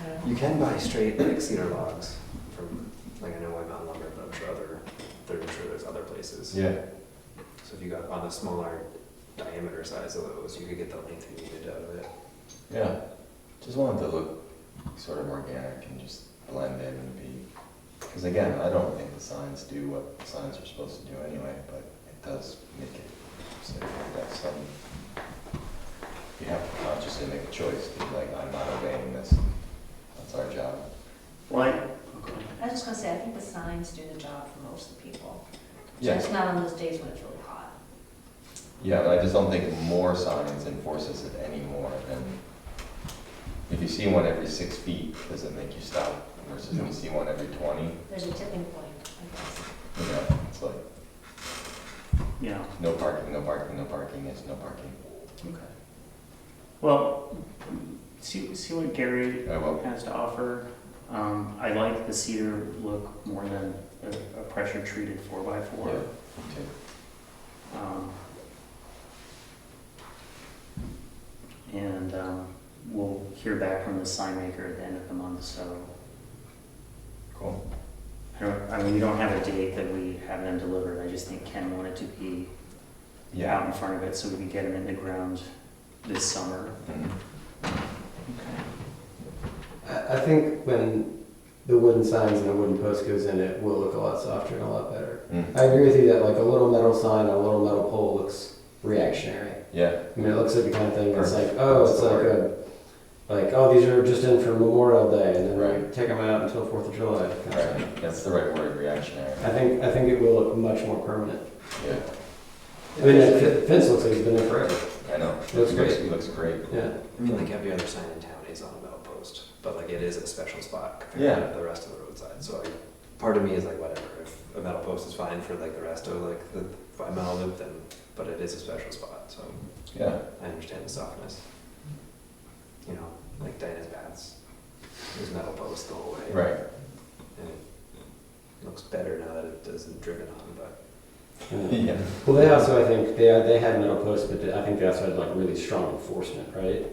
Speaker 1: I don't know.
Speaker 2: You can buy straight like cedar logs from like I know White Mountain Lumber, but I'm sure there's other places.
Speaker 4: yeah,
Speaker 2: So if you got on the smaller diameter size of those, you could get the length you needed out of it.
Speaker 4: yeah. Just want it to look sort of organic and just blend in and be, because again, I don't think the signs do what the signs are supposed to do anyway, but it does make it, so that's some, you have to consciously make a choice, to be like, I'm not obeying this. That's our job.
Speaker 3: Well,
Speaker 1: I was just gonna say, I think the signs do the job for most of the people.
Speaker 4: Yeah.
Speaker 1: Just not on those days when it's really hot.
Speaker 4: Yeah, but I just don't think more signs enforces it any more than, if you see one every 6 feet, does it make you stop? Versus if you see one every 20,
Speaker 1: There's a tipping point, I guess.
Speaker 4: you know, it's like,
Speaker 3: yeah.
Speaker 4: no parking, no parking, no parking, is no parking.
Speaker 3: Okay. Well, see what Gary
Speaker 4: I will.
Speaker 3: has to offer. I like the cedar look more than a pressure treated 4x4.
Speaker 4: Yeah, me too.
Speaker 3: And we'll hear back from the sign maker at the end of the month, so
Speaker 4: Cool.
Speaker 3: I mean, we don't have a date that we have them delivered. I just think Ken wanted to be out in front of it so we could get them in the ground this summer.
Speaker 4: Mhm.
Speaker 6: I think when the wooden signs and the wooden post goes in, it will look a lot softer and a lot better.
Speaker 4: Mm.
Speaker 6: I agree with you that like a little metal sign on a little metal pole looks reactionary.
Speaker 4: Yeah,
Speaker 6: I mean, it looks like the kind of thing that's like,
Speaker 4: Perfect.
Speaker 6: oh,
Speaker 4: That's
Speaker 6: it's
Speaker 4: the
Speaker 6: like
Speaker 4: word.
Speaker 6: oh, these are just in for Memorial Day, and then
Speaker 4: Right.
Speaker 6: take them out until 4th of July. kind of thing.
Speaker 4: right, that's the right word, reactionary.
Speaker 6: I think it will look much more permanent.
Speaker 4: Yeah,
Speaker 6: I mean, the fence looks like it's been there forever.
Speaker 4: I know.
Speaker 6: Looks great.
Speaker 4: It looks great.
Speaker 6: Yeah.
Speaker 2: I mean, like every other sign in town is on a metal post. but like it is a special spot compared to the rest of the roadside. So like, part of me is like, whatever, if a metal post is fine for like the rest of like the 5 mile loop, then, but it is a special spot, so
Speaker 4: Yeah,
Speaker 2: I understand the softness. You know, like Diana's paths, there's metal posts the whole way.
Speaker 4: right.
Speaker 2: And it looks better now that it isn't driven on, but
Speaker 4: Yeah.
Speaker 6: Well, they also, I think, they had metal posts, but I think they also had like really strong enforcement, right?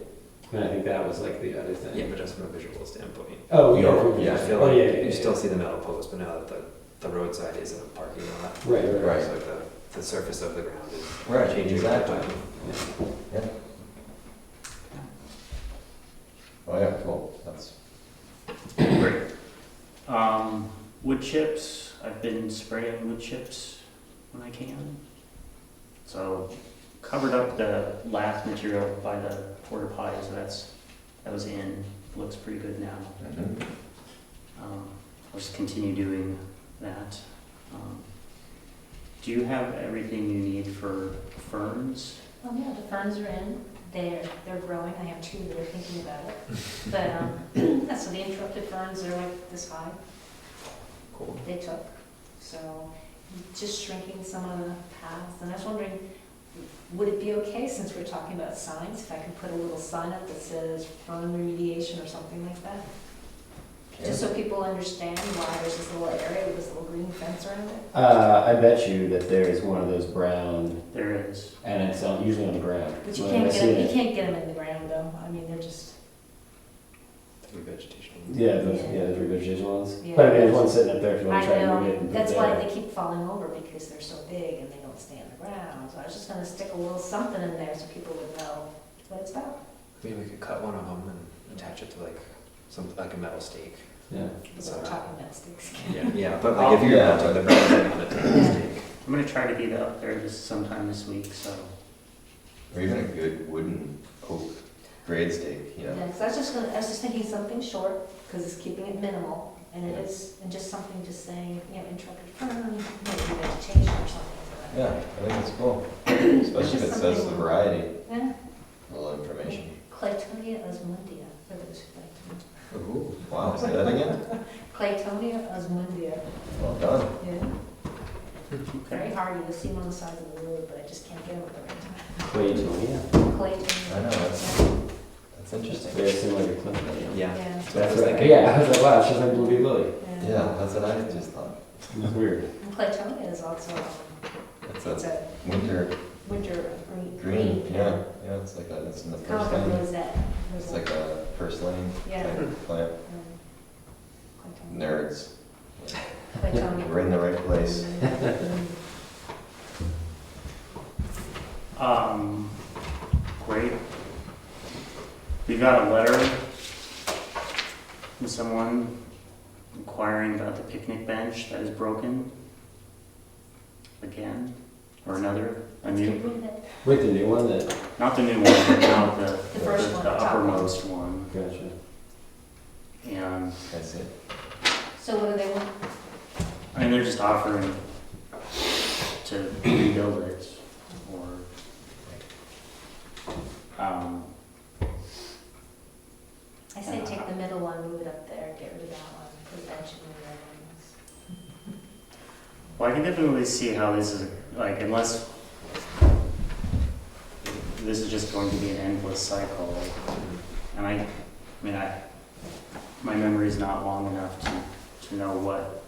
Speaker 6: And I think that was like the other thing.
Speaker 2: yeah, but just from a visual standpoint.
Speaker 6: Oh,
Speaker 4: You
Speaker 6: yeah.
Speaker 4: know,
Speaker 2: Yeah, I feel
Speaker 6: Oh,
Speaker 2: like
Speaker 6: yeah, yeah,
Speaker 2: you
Speaker 6: yeah.
Speaker 2: still see the metal post, but now that the roadside isn't a parking lot.
Speaker 6: Right, right, right.
Speaker 4: Right.
Speaker 2: So like the surface of the ground is
Speaker 4: Right,
Speaker 2: changing.
Speaker 4: exactly.
Speaker 2: over time.
Speaker 6: Yeah.
Speaker 4: Yeah. Oh, yeah, cool, that's great.
Speaker 3: Wood chips, I've been spraying wood chips when I can. So covered up the last material by the porta potty, so that was in, looks pretty good now.
Speaker 4: Mhm.
Speaker 3: I'll just continue doing that. Do you have everything you need for ferns?
Speaker 1: Oh, yeah, the ferns are in, they're growing, I have 2 that are thinking about it. But, so the interrupted ferns are like this high,
Speaker 2: Cool.
Speaker 1: they took, so just shrinking some of the paths. And I was wondering, would it be okay, since we're talking about signs, if I could put a little sign up that says fern remediation or something like that? Just so people understand why there's this little area with this little green fence around it?
Speaker 6: I bet you that there is one of those brown,
Speaker 3: There is.
Speaker 6: and it's usually on the ground.
Speaker 1: But you
Speaker 6: When
Speaker 1: can't
Speaker 6: I
Speaker 1: get
Speaker 6: see
Speaker 1: them, you
Speaker 6: it-
Speaker 1: can't get them in the ground though, I mean, they're just,
Speaker 2: Revegetation.
Speaker 6: Yeah, those,
Speaker 1: Yeah.
Speaker 6: yeah, those revegetation ones.
Speaker 1: Yeah.
Speaker 6: But I mean, there's one sitting up there if you want
Speaker 1: I
Speaker 6: to try to move it
Speaker 1: know,
Speaker 6: and put
Speaker 1: that's
Speaker 6: it
Speaker 1: why
Speaker 6: there.
Speaker 1: they keep falling over, because they're so big and they don't stay on the ground. So I was just gonna stick a little something in there so people would know what it's about.
Speaker 2: Maybe we could cut one of them and attach it to like like a metal stake.
Speaker 6: Yeah.
Speaker 1: Because we're talking about sticks.
Speaker 2: Yeah, but like if you're
Speaker 4: Yeah,
Speaker 2: mounting the
Speaker 4: but-
Speaker 2: metal thing on it to the
Speaker 1: Yeah.
Speaker 2: stake.
Speaker 3: I'm gonna try to get up there just sometime this week, so.
Speaker 4: Or even a good wooden oak grade stake, you know?
Speaker 1: Yeah, 'cause I was just thinking something short, because it's keeping it minimal, and it is, and just something just saying, you know, interrupted fern, maybe vegetation or something.
Speaker 4: Yeah, I think it's cool, especially if it says the variety,
Speaker 1: Yeah,
Speaker 4: a little information.
Speaker 1: Claytonia osmundia, for those who like to know.
Speaker 2: Ooh.
Speaker 4: Wow, say that again?
Speaker 1: Claytonia osmundia,
Speaker 4: Well done.
Speaker 1: yeah. Very hardy, you'll see them on the sides of the road, but I just can't get them at the right time.
Speaker 6: Claytonia.
Speaker 1: Claytonia.
Speaker 4: I know, that's interesting.
Speaker 6: Very similar to Clinton.
Speaker 2: Yeah.
Speaker 1: Yeah,
Speaker 2: That's what I
Speaker 6: That's
Speaker 2: was
Speaker 6: right.
Speaker 2: thinking.
Speaker 6: Yeah, I was like, wow, it's just like Blue Bee Lily.
Speaker 1: yeah.
Speaker 4: Yeah, that's what I just thought.
Speaker 6: It's weird.
Speaker 1: And Claytonia is also,
Speaker 4: It's
Speaker 1: it's
Speaker 4: a
Speaker 1: a
Speaker 4: winter
Speaker 1: winter
Speaker 4: green, yeah, yeah, it's like a, it's in the
Speaker 1: Kind
Speaker 4: first
Speaker 1: of like a
Speaker 4: lane.
Speaker 1: rosette.
Speaker 4: It's like a first lane
Speaker 1: Yeah.
Speaker 4: type plant.
Speaker 1: Claytonia.
Speaker 4: Nerds.
Speaker 1: Claytonia.
Speaker 4: We're in the right place.
Speaker 3: Great. We got a letter from someone inquiring about the picnic bench that is broken. Again, or another, a new,
Speaker 6: Wait, the new one that,
Speaker 3: not the new one, but now the
Speaker 1: first one,
Speaker 3: the
Speaker 1: the top one.
Speaker 3: uppermost one.
Speaker 6: gotcha.
Speaker 3: And,
Speaker 4: That's it.
Speaker 1: So what do they want?
Speaker 3: I mean, they're just offering to rebuild it, or,
Speaker 1: I say take the middle one, move it up there, get rid of that one, put a bench in the other ones.
Speaker 3: well, I can definitely see how this is, like, unless this is just going to be an endless cycle. And I mean, my memory is not long enough to know what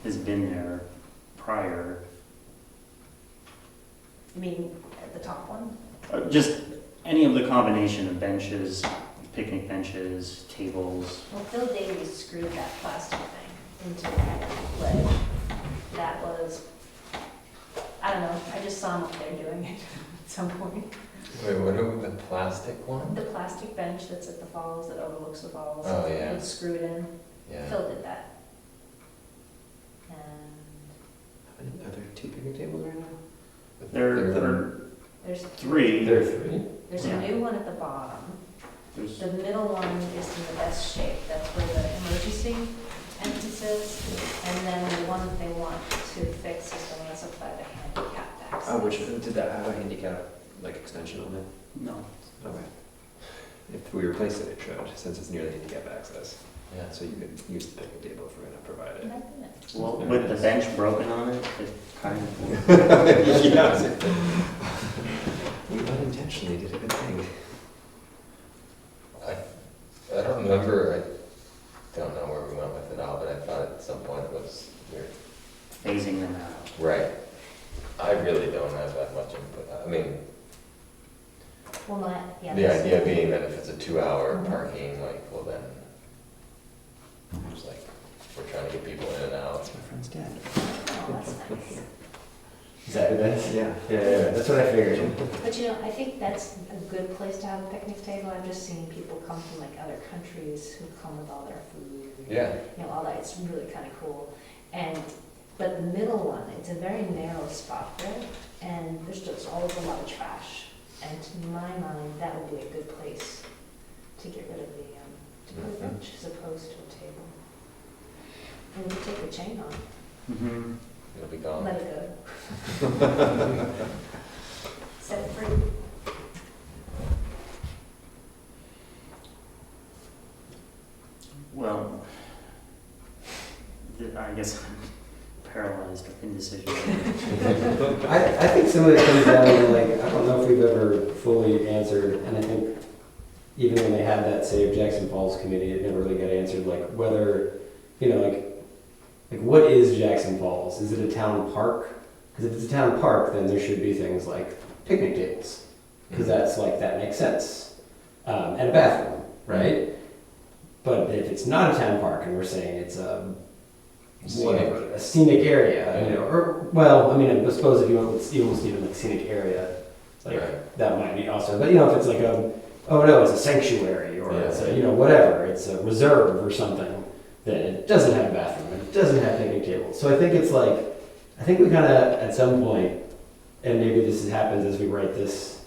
Speaker 3: has been there prior.
Speaker 1: You mean at the top one?
Speaker 3: Just any of the combination of benches, picnic benches, tables.
Speaker 1: Well, Phil Davies screwed that plastic thing into that ledge. That was, I don't know, I just saw him up there doing it at some point.
Speaker 4: Wait, what are the plastic one?
Speaker 1: The plastic bench that's at the falls, that overlooks the falls.
Speaker 4: Oh, yeah.
Speaker 1: It's screwed in.
Speaker 4: Yeah.
Speaker 1: Phil did that. And
Speaker 2: Are there 2 picnic tables right now?
Speaker 3: There are
Speaker 1: there's
Speaker 3: 3.
Speaker 6: There are 3?
Speaker 1: There's
Speaker 3: Yeah.
Speaker 1: a new one at the bottom.
Speaker 3: There's,
Speaker 1: The middle one is in the best shape. That's where the emergency entrance is. And then the one that they want to fix is the one that's up by the handicap access.
Speaker 2: Oh, which did that have a handicap like extension on it?
Speaker 3: no.
Speaker 2: Okay. if we replaced it, it should, since it's near the handicap access.
Speaker 4: Yeah.
Speaker 2: So you could use the picnic table if we're gonna provide it.
Speaker 3: Well, with the bench broken on it, it kind of.
Speaker 2: Yeah. We unintentionally did a good thing.
Speaker 4: I don't remember, I don't know where we went with it all, but I thought at some point it was weird.
Speaker 3: Phasing them out.
Speaker 4: Right. I really don't have that much input. I mean,
Speaker 1: Well, not, yeah.
Speaker 4: the
Speaker 1: that's-
Speaker 4: idea being that if it's a 2-hour
Speaker 1: Mhm.
Speaker 4: parking, like, well then, it's like, we're trying to get people in and out.
Speaker 2: That's my friend's dad.
Speaker 1: Oh, that's nice.
Speaker 6: Is that who that is?
Speaker 2: Yeah.
Speaker 6: Yeah, that's what I figured.
Speaker 1: But you know, I think that's a good place to have a picnic table. I've just seen people come from like other countries who come with all their food.
Speaker 4: Yeah.
Speaker 1: You know, all that, it's really kind of cool. And, but the middle one, it's a very narrow spot there, and there's just always a lot of trash. And to my mind, that would be a good place to get rid of to put a bench as opposed to a table. And you take the chain off,
Speaker 3: Mm-hmm.
Speaker 4: It'll be gone.
Speaker 1: let it go. Set it free.
Speaker 3: Well, I guess I'm paralyzed with indecision.
Speaker 6: I think some of it comes down to like, I don't know if we've ever fully answered, and I think even when they had that Save Jackson Falls committee, it never really got answered, like whether, you know, like what is Jackson Falls? Is it a town park? Because if it's a town park, then there should be things like picnic tables, because that's like, that makes sense. And a bathroom, right? But if it's not a town park and we're saying it's a whatever, a scenic area, you know, or, well, I mean, I suppose if you almost even like scenic area, like
Speaker 4: Right.
Speaker 6: that might be also, but you know, if it's like oh no, it's a sanctuary, or it's a, you know, whatever, it's a reserve or something, then it doesn't have a bathroom, it doesn't have picnic tables. So I think it's like, I think we kind of, at some point, and maybe this happens as we write this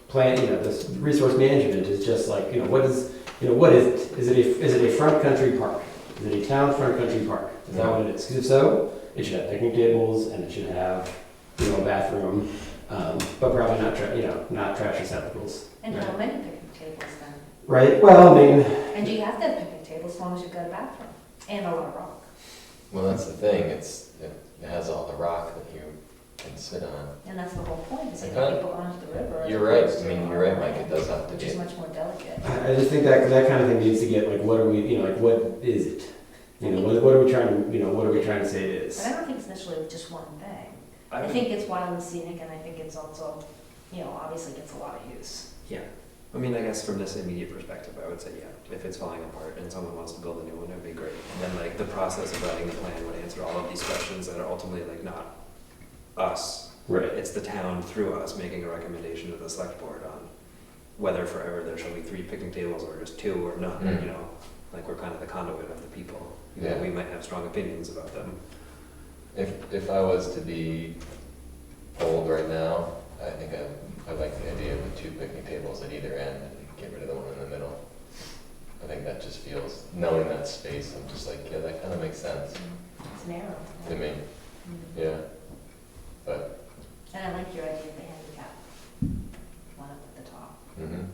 Speaker 6: plan, you know, this resource management is just like, you know, what is it? Is it a front country park? Is it a town front country park? Is that what it is? Because if so, it should have picnic tables and it should have, you know, a bathroom, but probably not trash receptacles.
Speaker 1: And how many picnic tables then?
Speaker 6: Right? Well, I mean,
Speaker 1: And do you have to have picnic tables as long as you've got a bathroom and a lot of rock?
Speaker 4: Well, that's the thing, it has all the rock that you can sit on.
Speaker 1: And that's the whole point, is to
Speaker 4: Okay.
Speaker 1: get people onto the river. as
Speaker 4: You're right,
Speaker 1: opposed
Speaker 4: I
Speaker 1: to
Speaker 4: mean,
Speaker 1: on
Speaker 4: you're right,
Speaker 1: the
Speaker 4: Mike,
Speaker 1: land,
Speaker 4: it does have to
Speaker 1: which is
Speaker 4: be.
Speaker 1: much more delicate.
Speaker 6: I just think that kind of thing needs to get like, what are we, you know, like what is it? You know, what are we trying to, you know, what are we trying to say it is?
Speaker 1: But I don't think it's necessarily just one thing. I
Speaker 2: would-
Speaker 1: think it's wild and scenic, and I think it's also, you know, obviously gets a lot of use.
Speaker 2: I mean, I guess from this immediate perspective, I would say, yeah, if it's falling apart and someone wants to build a new one, it would be great. And then like the process of writing the plan would answer all of these questions that are ultimately like not us.
Speaker 6: Right.
Speaker 2: It's the town through us making a recommendation to the select board on whether forever there shall be 3 picnic tables or just 2 or none,
Speaker 4: Mm.
Speaker 2: you know? Like we're kind of the conduit of the people. You know,
Speaker 4: Yeah.
Speaker 2: we might have strong opinions about them.
Speaker 4: If I was to be polled right now, I think I like the idea of the 2 picnic tables at either end and get rid of the one in the middle. I think that just feels, knowing that space, I'm just like, yeah, that kind of makes sense
Speaker 1: It's narrow.
Speaker 4: to me,
Speaker 1: Mm.
Speaker 4: yeah. But,
Speaker 1: And I like your idea of the handicap one up at the top.
Speaker 4: mhm.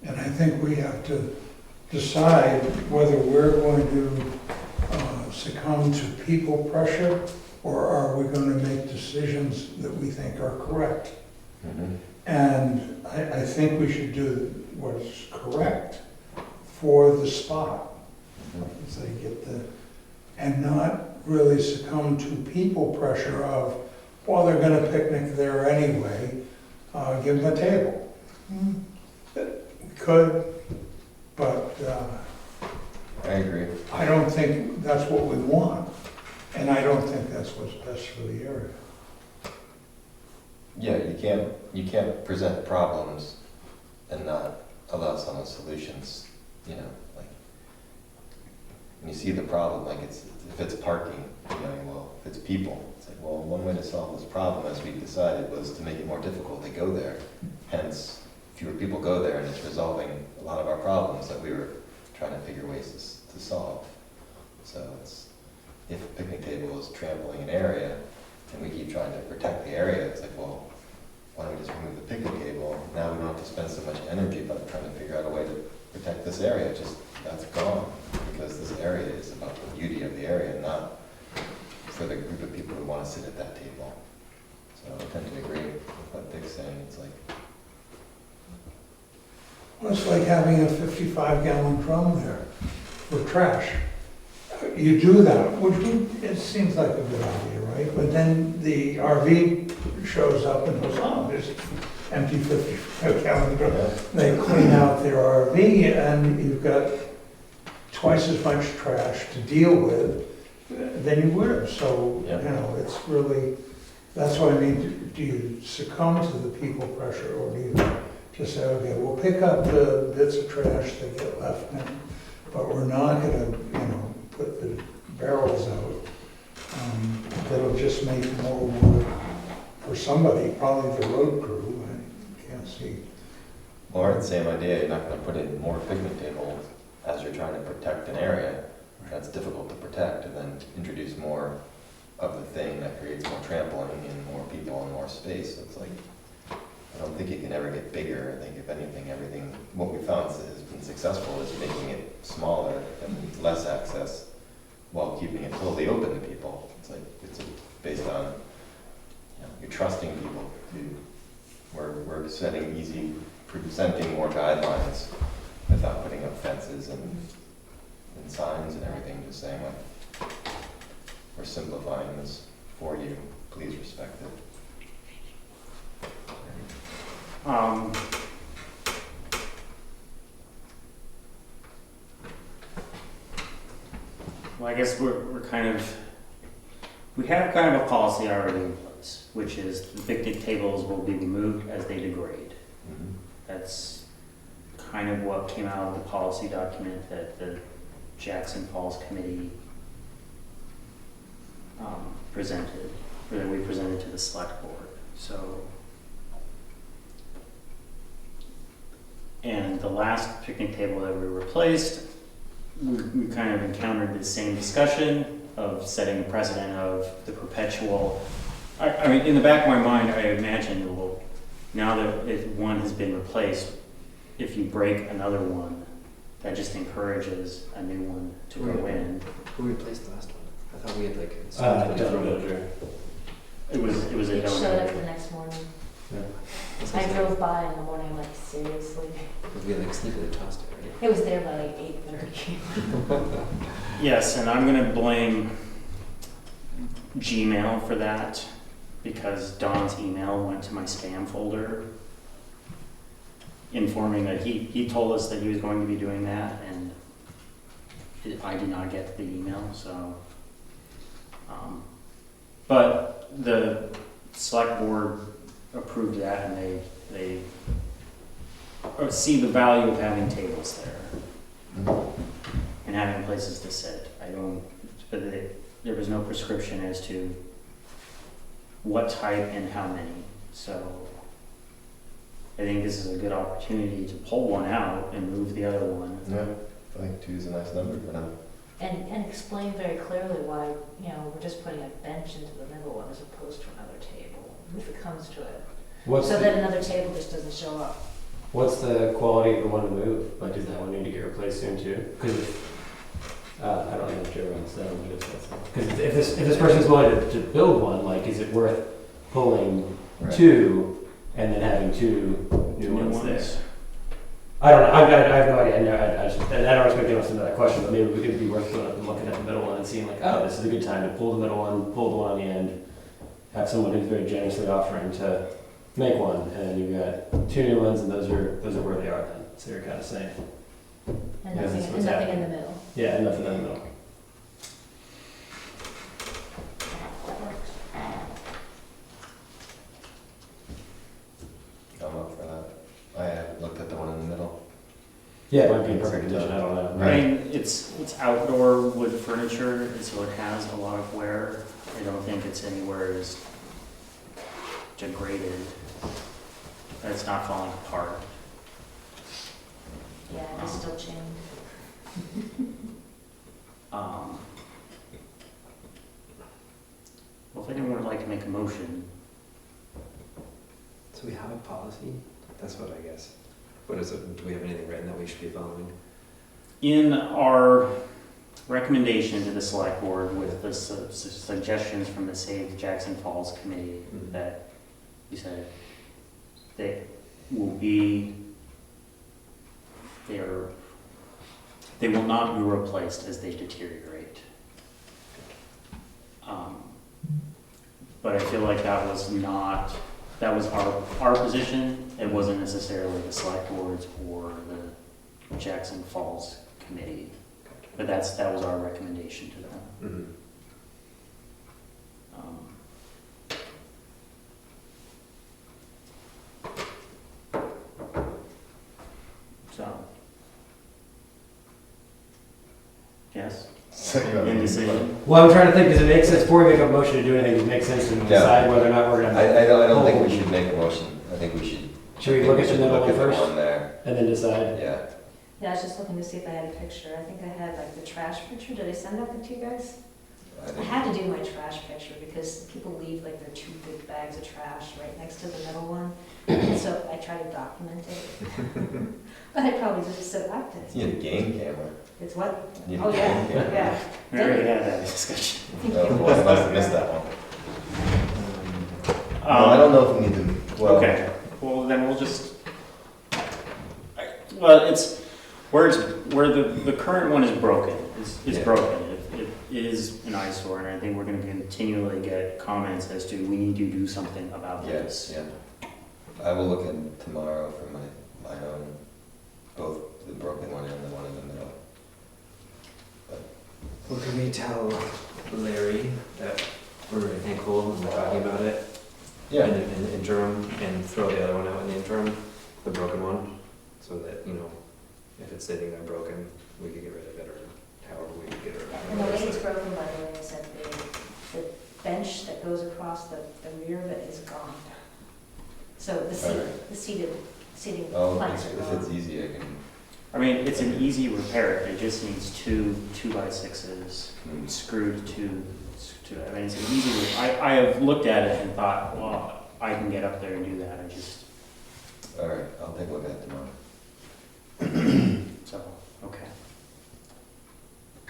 Speaker 5: And I think we have to decide whether we're going to succumb to people pressure, or are we going to make decisions that we think are correct?
Speaker 4: Mhm.
Speaker 5: And I think we should do what is correct for the spot, as they get and not really succumb to people pressure of, well, they're gonna picnic there anyway, give them a table. We could, but
Speaker 4: I agree.
Speaker 5: I don't think that's what we want, and I don't think that's what's best for the area.
Speaker 4: Yeah, you can't present problems and not allow someone solutions, you know, like, when you see the problem, like if it's parking, you know, well, if it's people, it's like, well, one way to solve this problem, as we decided, was to make it more difficult to go there. Hence, fewer people go there, and it's resolving a lot of our problems that we were trying to figure ways to solve. So it's, if a picnic table is trampling an area, and we keep trying to protect the area, it's like, well, why don't we just remove the picnic this area, just, that's gone, because this area is about the beauty of the area, not for the group of people who wanna sit at that table. So I tend to agree with what Dick's saying, it's like,
Speaker 5: Well, it's like having a 55-gallon drum there for trash. You do that, it seems like a good idea, right? But then the RV shows up and goes, oh, there's an empty 55-gallon drum.
Speaker 4: yeah,
Speaker 5: They clean out their RV and you've got twice as much trash to deal with than you would have. So,
Speaker 4: Yeah.
Speaker 5: you know, it's really, that's what I mean, do you succumb to the people pressure or do you just say, okay, we'll pick up the bits of trash that get left now, but we're not gonna, you know, put the barrels out. That'll just make more work for somebody, probably the road crew, I can't see.
Speaker 4: or the same idea, you're not gonna put in more picnic tables as you're trying to protect an area that's difficult to protect, and then introduce more of the thing that creates more trampling and more people and more space. It's like, I don't think it can ever get bigger. I think if anything, everything, what we found has been successful is making it smaller and less access while keeping it totally open to people. It's like, it's based on, you know, you're trusting people to, we're setting easy, presenting more guidelines without putting up fences and signs and everything, just saying like, we're simplifying this for you, please respect it.
Speaker 3: Well, I guess we're kind of, we have kind of a policy already in place, which is the picnic tables will be removed as they degrade.
Speaker 4: Mhm.
Speaker 3: That's kind of what came out of the policy document that the Jackson Falls Committee presented, or that we presented to the select board. So, and the last picnic table that we replaced, we kind of encountered the same discussion of setting a precedent of the perpetual. I mean, in the back of my mind, I imagined, well, now that if one has been replaced, if you break another one, that just encourages a new one to go in.
Speaker 2: Who replaced the last one? I thought we had like.
Speaker 3: It was a
Speaker 1: It showed up
Speaker 3: donor.
Speaker 1: the next morning.
Speaker 2: Yeah.
Speaker 1: I drove by in the morning, I'm like, seriously?
Speaker 2: We like sneakily tossed it, right?
Speaker 1: It was there by like 8:30.
Speaker 3: Yes, and I'm gonna blame Gmail for that because Don's email went to my spam folder informing that he told us that he was going to be doing that, and I did not get the email, so. But the select board approved that, and they see the value of having tables there and having places to sit. But there was no prescription as to what type and how many, so I think this is a good opportunity to pull one out and move the other one.
Speaker 4: Yeah, I think 2 is a nice number for now.
Speaker 1: And explain very clearly why, you know, we're just putting a bench into the middle one as opposed to another table, if it comes to it. So that another table just doesn't show up.
Speaker 6: What's the quality of the one to move? Like, does that one need to get replaced soon too? Because I don't know if Joe runs that one, because if this person's willing to build one, like, is it worth pulling
Speaker 4: Right.
Speaker 6: 2 and then having 2 new ones there? I don't know. I have no idea. I don't expect anyone to answer that question, but maybe it would be worth going up and looking at the middle one and seeing like, oh, this is a good time to pull the middle one, pull the one on the end, have someone who's very generously offering to make one, and you've got 2 new ones, and those are where they are then. So you're kind of saying,
Speaker 1: And
Speaker 6: Yeah,
Speaker 1: nothing,
Speaker 6: that's
Speaker 1: and
Speaker 6: what's
Speaker 1: nothing in
Speaker 6: happening.
Speaker 1: the middle.
Speaker 6: yeah, and nothing in the middle.
Speaker 1: That works.
Speaker 4: I'm up for that. I haven't looked at the one in the middle.
Speaker 6: Yeah, it might be in perfect condition. I don't know.
Speaker 3: I mean, it's outdoor wood furniture, so it has a lot of wear. I don't think it's anywhere as degraded. It's not falling apart.
Speaker 1: Yeah, it's still chained.
Speaker 3: Well, if anyone would like to make a motion,
Speaker 2: So we have a policy? That's what I guess. What is it? Do we have anything written that we should be following?
Speaker 3: in our recommendation to the select board with the suggestions from the Save Jackson Falls committee
Speaker 2: Mhm.
Speaker 3: that you said they will be, they will not be replaced as they deteriorate. But I feel like that was our position. It wasn't necessarily the select boards or the Jackson Falls committee. But that was our recommendation to them.
Speaker 2: Mhm.
Speaker 3: So. Yes?
Speaker 4: So you have-
Speaker 3: Indecision?
Speaker 6: Well, I'm trying to think, does it make sense, before we make a motion to do anything, does it make sense to decide whether or not we're gonna?
Speaker 4: I don't think we should make a motion. I think we should.
Speaker 6: Should we look at the middle
Speaker 4: look
Speaker 6: one
Speaker 4: at the
Speaker 6: first,
Speaker 4: one there.
Speaker 6: and then decide?
Speaker 4: Yeah.
Speaker 1: Yeah, I was just looking to see if I had a picture. I think I had like the trash picture. Did I send that to you guys?
Speaker 4: I
Speaker 1: I
Speaker 4: think-
Speaker 1: had to do my trash picture because people leave like their 2 big bags of trash right next to the middle one. So I try to document it. But I probably just said, I did.
Speaker 4: You need a game camera.
Speaker 1: It's what?
Speaker 4: You need
Speaker 1: Oh,
Speaker 4: a
Speaker 1: yeah,
Speaker 4: game camera.
Speaker 1: yeah.
Speaker 3: We already had that discussion.
Speaker 4: Oh, well, I must have missed that one. No, I
Speaker 3: Um,
Speaker 4: don't know if we need to, well.
Speaker 3: Okay, well, then we'll just, well, it's, where the current one is broken, it's
Speaker 4: Yeah.
Speaker 3: broken. It is an eyesore, and I think we're gonna continually get comments as to, we need to do something about this.
Speaker 4: Yes, yeah. I will look in tomorrow for my own, both the broken one and the one in the middle.
Speaker 2: Well, can we tell Larry that we're thankful and we're talking about it?
Speaker 4: Yeah.
Speaker 2: In the interim, and throw the other one out in the interim, the broken one, so that, you know, if it's sitting there broken, we could get rid of it, or however we could get rid of it.
Speaker 1: And the way it's broken, by the way, is that the bench that goes across the rear of it is gone. So the seat,
Speaker 4: Alright.
Speaker 1: the seating
Speaker 4: Oh,
Speaker 1: planks
Speaker 4: if
Speaker 1: are
Speaker 4: it's
Speaker 1: gone.
Speaker 4: easy, I can.
Speaker 3: I mean, it's an easy repair, it just needs two 2x6s screwed to, I mean, it's an easy, I have looked at it and thought, well, I can get up there and do that, I just,
Speaker 4: All right, I'll take a look at it tomorrow.
Speaker 3: so, okay.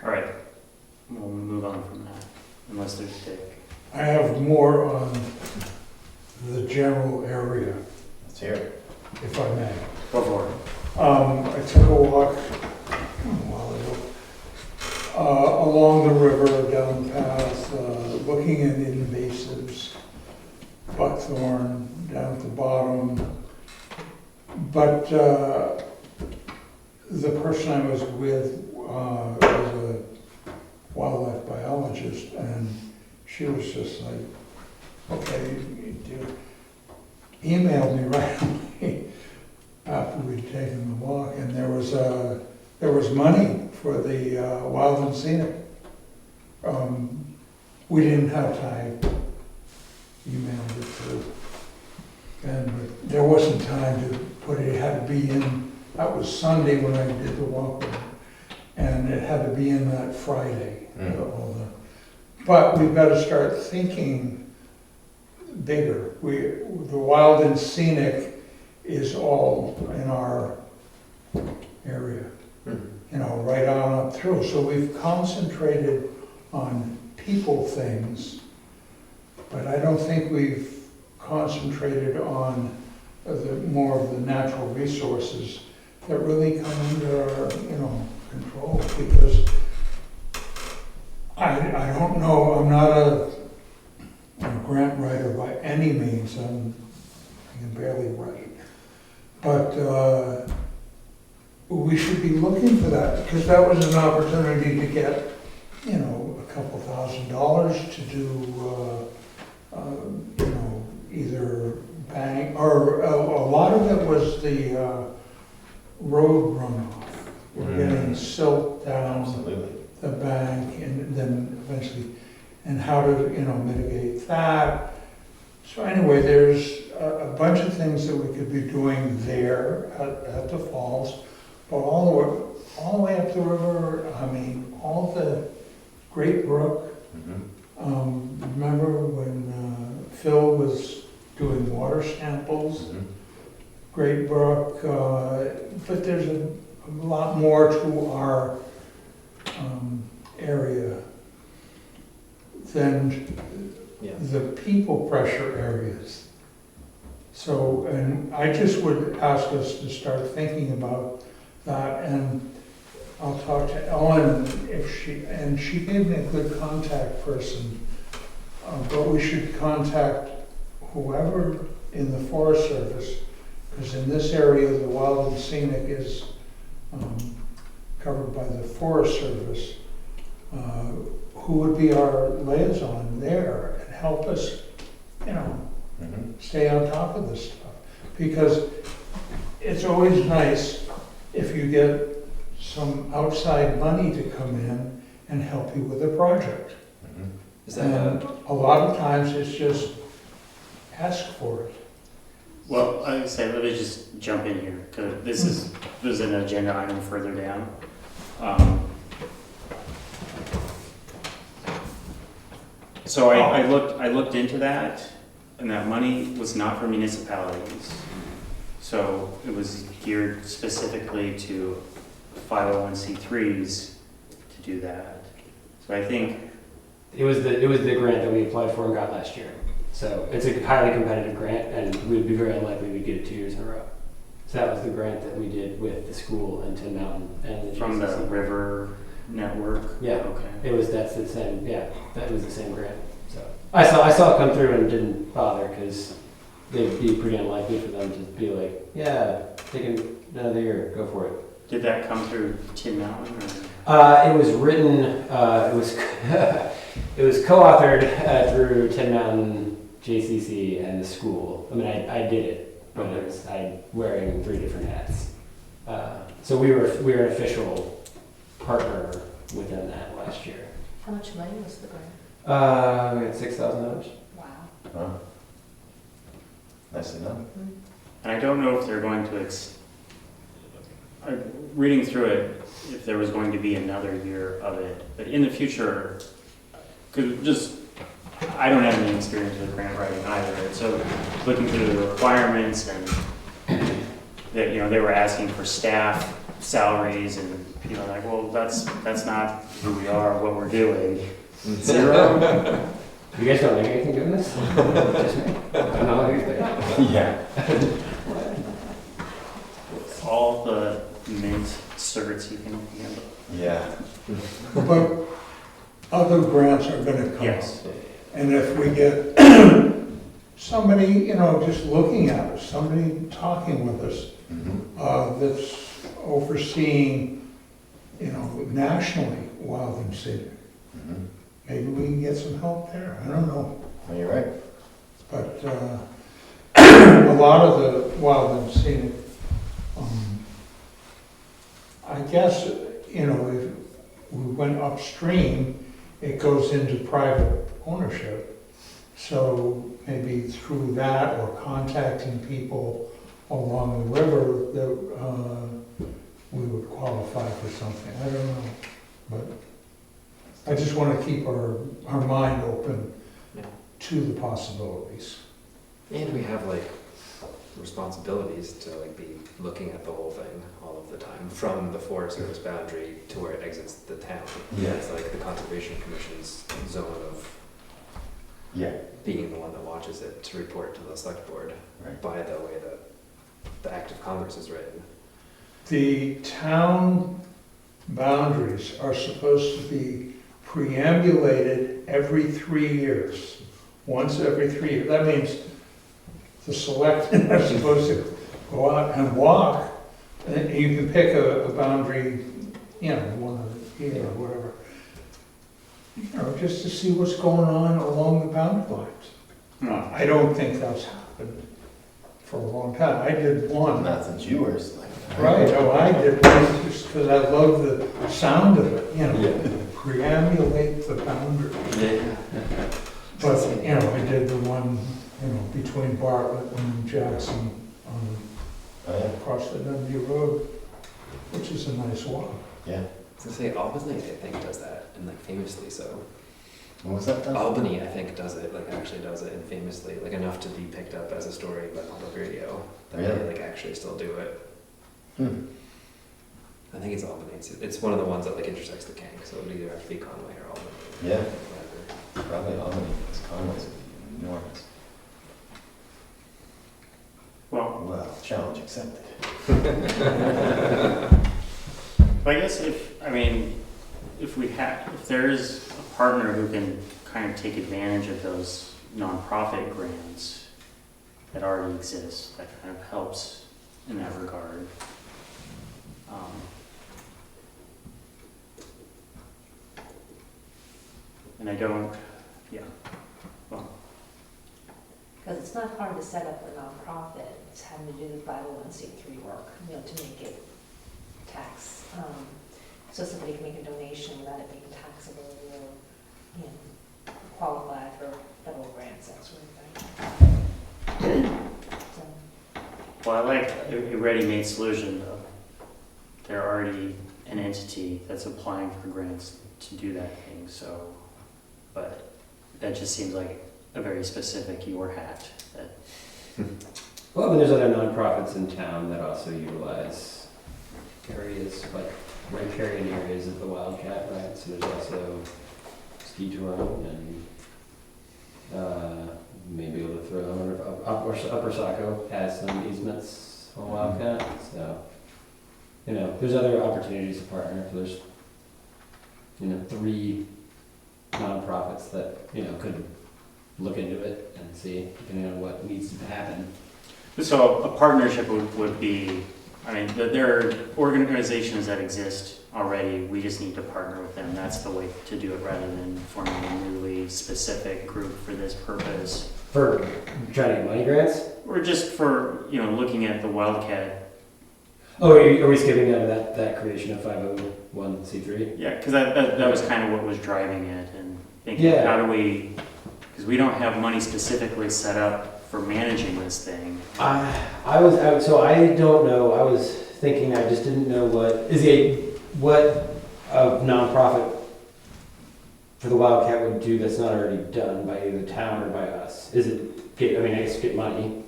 Speaker 3: All right, we'll move on from that, unless there's a take.
Speaker 5: I have more on the general area,
Speaker 4: Let's hear it.
Speaker 5: if I may.
Speaker 3: Go for it.
Speaker 5: I took a walk a while ago, along the river, down the path, looking at invasives, buckthorn down at the bottom. But the person I was with was a wildlife biologist, and she was just like, okay, you emailed me right away after we'd taken the walk, and there was money for the wild and scenic. We didn't have time, emailed it through, and there wasn't time to put it. It had to be in. That was Sunday when I did the walk, and it had to be in that Friday. But we've got to start thinking bigger. The wild and scenic is all in our area, you know, right on up through. So we've concentrated on people things, but I don't think we've concentrated on more of the natural resources that really come under our, you know, control. Because I don't know, I'm not a grant writer by any means. I can barely write. But we should be looking for that, because that was an opportunity to get, you know, a couple $1,000 to do, you know, either bank, or a lot of it was the road runoff. We're getting silt down
Speaker 4: Absolutely.
Speaker 5: the bank, and then eventually, and how to, you know, mitigate that. So anyway, there's a bunch of things that we could be doing there at the falls, but all the way up the river. I mean, all the Great Brook. Remember when Phil was doing water samples? Great Brook, but there's a lot more to our area than
Speaker 2: Yeah.
Speaker 5: the people pressure areas. So, and I just would ask us to start thinking about that, and I'll talk to Ellen and she gave me a good contact person, but we should contact whoever in the Forest Service, because in this area, the wild and scenic is covered by the Forest Service. Who would be our liaison there and help us, stay on top of this stuff? Because it's always nice if you get some outside money to come in and help you with a project.
Speaker 2: Is that
Speaker 5: And a lot of times it's just ask for it.
Speaker 3: Well, I would say, let me just jump in here, because this is an agenda item further down. So I looked into that, and that money was not for municipalities. So it was geared specifically to 501c3s to do that. So I think,
Speaker 6: It was the grant that we applied for and got last year. So it's a highly competitive grant, and we'd be very unlikely we'd get it 2 years in a row. So that was the grant that we did with the school and Tin Mountain and the
Speaker 3: from the
Speaker 6: GCC.
Speaker 3: river network.
Speaker 6: Yeah.
Speaker 3: Okay.
Speaker 6: That's the same. Yeah, that was the same grant. So I saw it come through and didn't bother because it'd be pretty unlikely for them to be like, yeah, take another year, go for it.
Speaker 3: Did that come through Tin Mountain or?
Speaker 6: It was written. It was it was co-authored through Tin Mountain, JCC, and the school. I mean, I did it, but it was I wearing 3 different hats. So we were an official partner within that last year.
Speaker 1: How much money was the grant?
Speaker 6: We had $6,000.
Speaker 1: Wow.
Speaker 4: Huh? Nice enough.
Speaker 3: And I don't know if they're going to, reading through it, if there was going to be another year of it. But in the future, I don't have any experience with grant writing either. So looking through the requirements and that, they were asking for staff salaries and people are like, well, that's not who we are, what we're doing. 0.
Speaker 6: You guys don't make anything doing this? Just me. I don't know who's there.
Speaker 4: Yeah.
Speaker 3: All the mint certs you can handle.
Speaker 4: Yeah.
Speaker 5: But other grants are gonna come up.
Speaker 3: Yes.
Speaker 5: And if we get somebody, just looking at us, somebody talking with us, that's overseeing, nationally wild and scenic, maybe we can get some help there. I don't know.
Speaker 4: Well, you're right.
Speaker 5: But a lot of the wild and scenic, I guess, if we went upstream, it goes into private ownership. So maybe through that or contacting people along the river that we would qualify for something. I don't know. But I just want to keep our mind open
Speaker 2: Yeah.
Speaker 5: to the possibilities.
Speaker 2: And we have responsibilities to be looking at the whole thing all of the time, from the Forest Service boundary to where it exits the town.
Speaker 4: Yeah.
Speaker 2: It's the Conservation Commission's zone of
Speaker 4: Yeah.
Speaker 2: being the one that watches it to report to the select board
Speaker 4: Right.
Speaker 2: by the way that the Act of Congress is written.
Speaker 5: The town boundaries are supposed to be preambulated every 3 years, once every 3 years. That means the selectmen are supposed to go out and walk, and you can pick a boundary, one a year or whatever, just to see what's going on along the boundary lines. I don't think that's happened for a long time. I did one.
Speaker 4: Not since you were
Speaker 5: Right, I did one just because I love the sound of it, preambulate the boundary.
Speaker 2: Yeah.
Speaker 5: But, I did the one, between Bartlett and Jackson on,
Speaker 4: Oh, yeah.
Speaker 5: across the Dundee Road, which is a nice walk.
Speaker 4: Yeah.
Speaker 2: I was gonna say Albany, I think, does that, and famously so.
Speaker 4: What was that done?
Speaker 2: Albany, I think, does it, actually does it, and famously, enough to be picked up as a story by public radio, that
Speaker 4: Really?
Speaker 2: they, actually still do it. I think it's Albany. It's one of the ones that like intersects the Kank, so it would either have to be Conway or Albany.
Speaker 4: Yeah,
Speaker 2: Whatever.
Speaker 4: probably Albany, because Conway's enormous.
Speaker 3: Well,
Speaker 4: Well, challenge accepted.
Speaker 3: I guess if there's a partner who can kind of take advantage of those nonprofit grants that already exist, that kind of helps in that regard. And I don't, yeah, well,
Speaker 1: Because it's not hard to set up a nonprofit, it's having to do the 501c3 work, to make it tax, so somebody can make a donation without it being taxable or, qualify for federal grants, that sort of thing. So,
Speaker 3: well, I like a ready-made solution though. They're already an entity that's applying for grants to do that thing, so, but that just seems like a very specific your hat that,
Speaker 6: Well, I mean, there's other nonprofits in town that also utilize areas, like riparian areas of the Wildcat, right? So there's also ski touring and maybe able to throw in Upper Saco has some easements on Wildcat, so there's other opportunities to partner. There's 3 nonprofits that could look into it and see depending on what needs to happen.
Speaker 3: so a partnership would be, there are organizations that exist already, we just need to partner with them. That's the way to do it rather than forming a newly specific group for this purpose.
Speaker 6: For trying to get money grants?
Speaker 3: Or just for, looking at the Wildcat.
Speaker 6: Oh, are we skipping out of that creation of 501c3?
Speaker 3: Yeah, because that was kind of what was driving it and thinking,
Speaker 6: Yeah.
Speaker 3: how do we, because we don't have money specifically set up for managing this thing.
Speaker 6: I don't know. I was thinking, I just didn't know what a nonprofit for the Wildcat would do that's not already done by either the town or by us. Is it get money,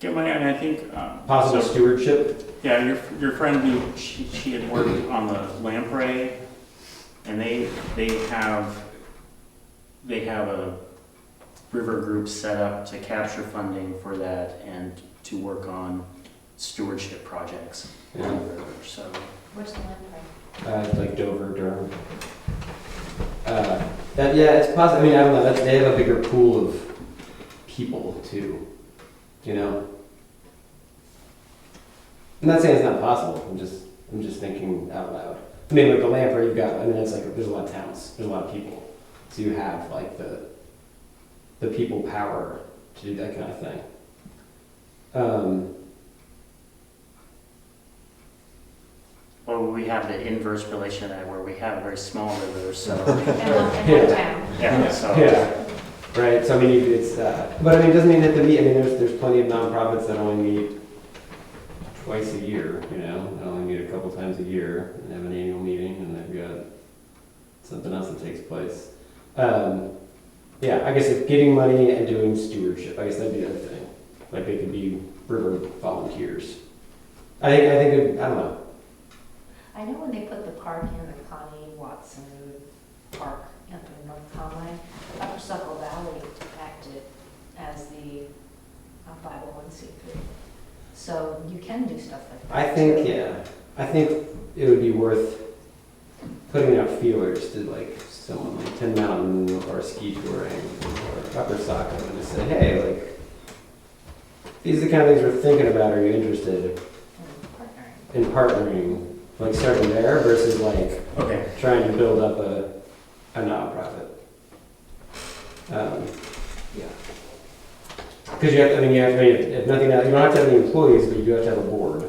Speaker 3: Get money, and I think
Speaker 6: possible
Speaker 3: so-
Speaker 6: stewardship?
Speaker 3: Yeah, your friend who she had worked on the lamprey, and they have a river group set up to capture funding for that and to work on stewardship projects on the river. So
Speaker 1: where's the land right?
Speaker 6: Like Dover, Durham. It's possible. I don't know. They have a bigger pool of people too. I'm not saying it's not possible. I'm just thinking out loud. Like the lamprey, you've got. It's like there's a lot of towns. There's a lot of people. So you have like the people power to do that kind of thing.
Speaker 3: Well, we have the inverse relation of that, where we have a very small river, so
Speaker 1: And one town.
Speaker 3: yeah, so
Speaker 6: Yeah. Right. So it's. But it doesn't mean that to meet. There's plenty of nonprofits that only meet twice a year. They only meet a couple times a year and have an annual meeting, and they've got something else that takes place. I guess if getting money and doing stewardship, I guess that'd be the other thing. Like they could be river volunteers. I think I don't know.
Speaker 1: I know when they put the park in, the Connie Watson Park up in North Conway, Upper Suckle Valley acted as the 501c3. So you can do stuff like that.
Speaker 6: I think it would be worth putting out feelers to like someone like Tin Mountain or ski touring or Upper Saco and just say, hey, like these are the kind of things we're thinking about. Are you interested
Speaker 1: Partnering.
Speaker 6: in partnering? Like starting there versus like
Speaker 3: okay.
Speaker 6: trying to build up a nonprofit.
Speaker 2: Yeah.
Speaker 6: Because you have if nothing else, you don't have to have any employees, but you do have to have a board.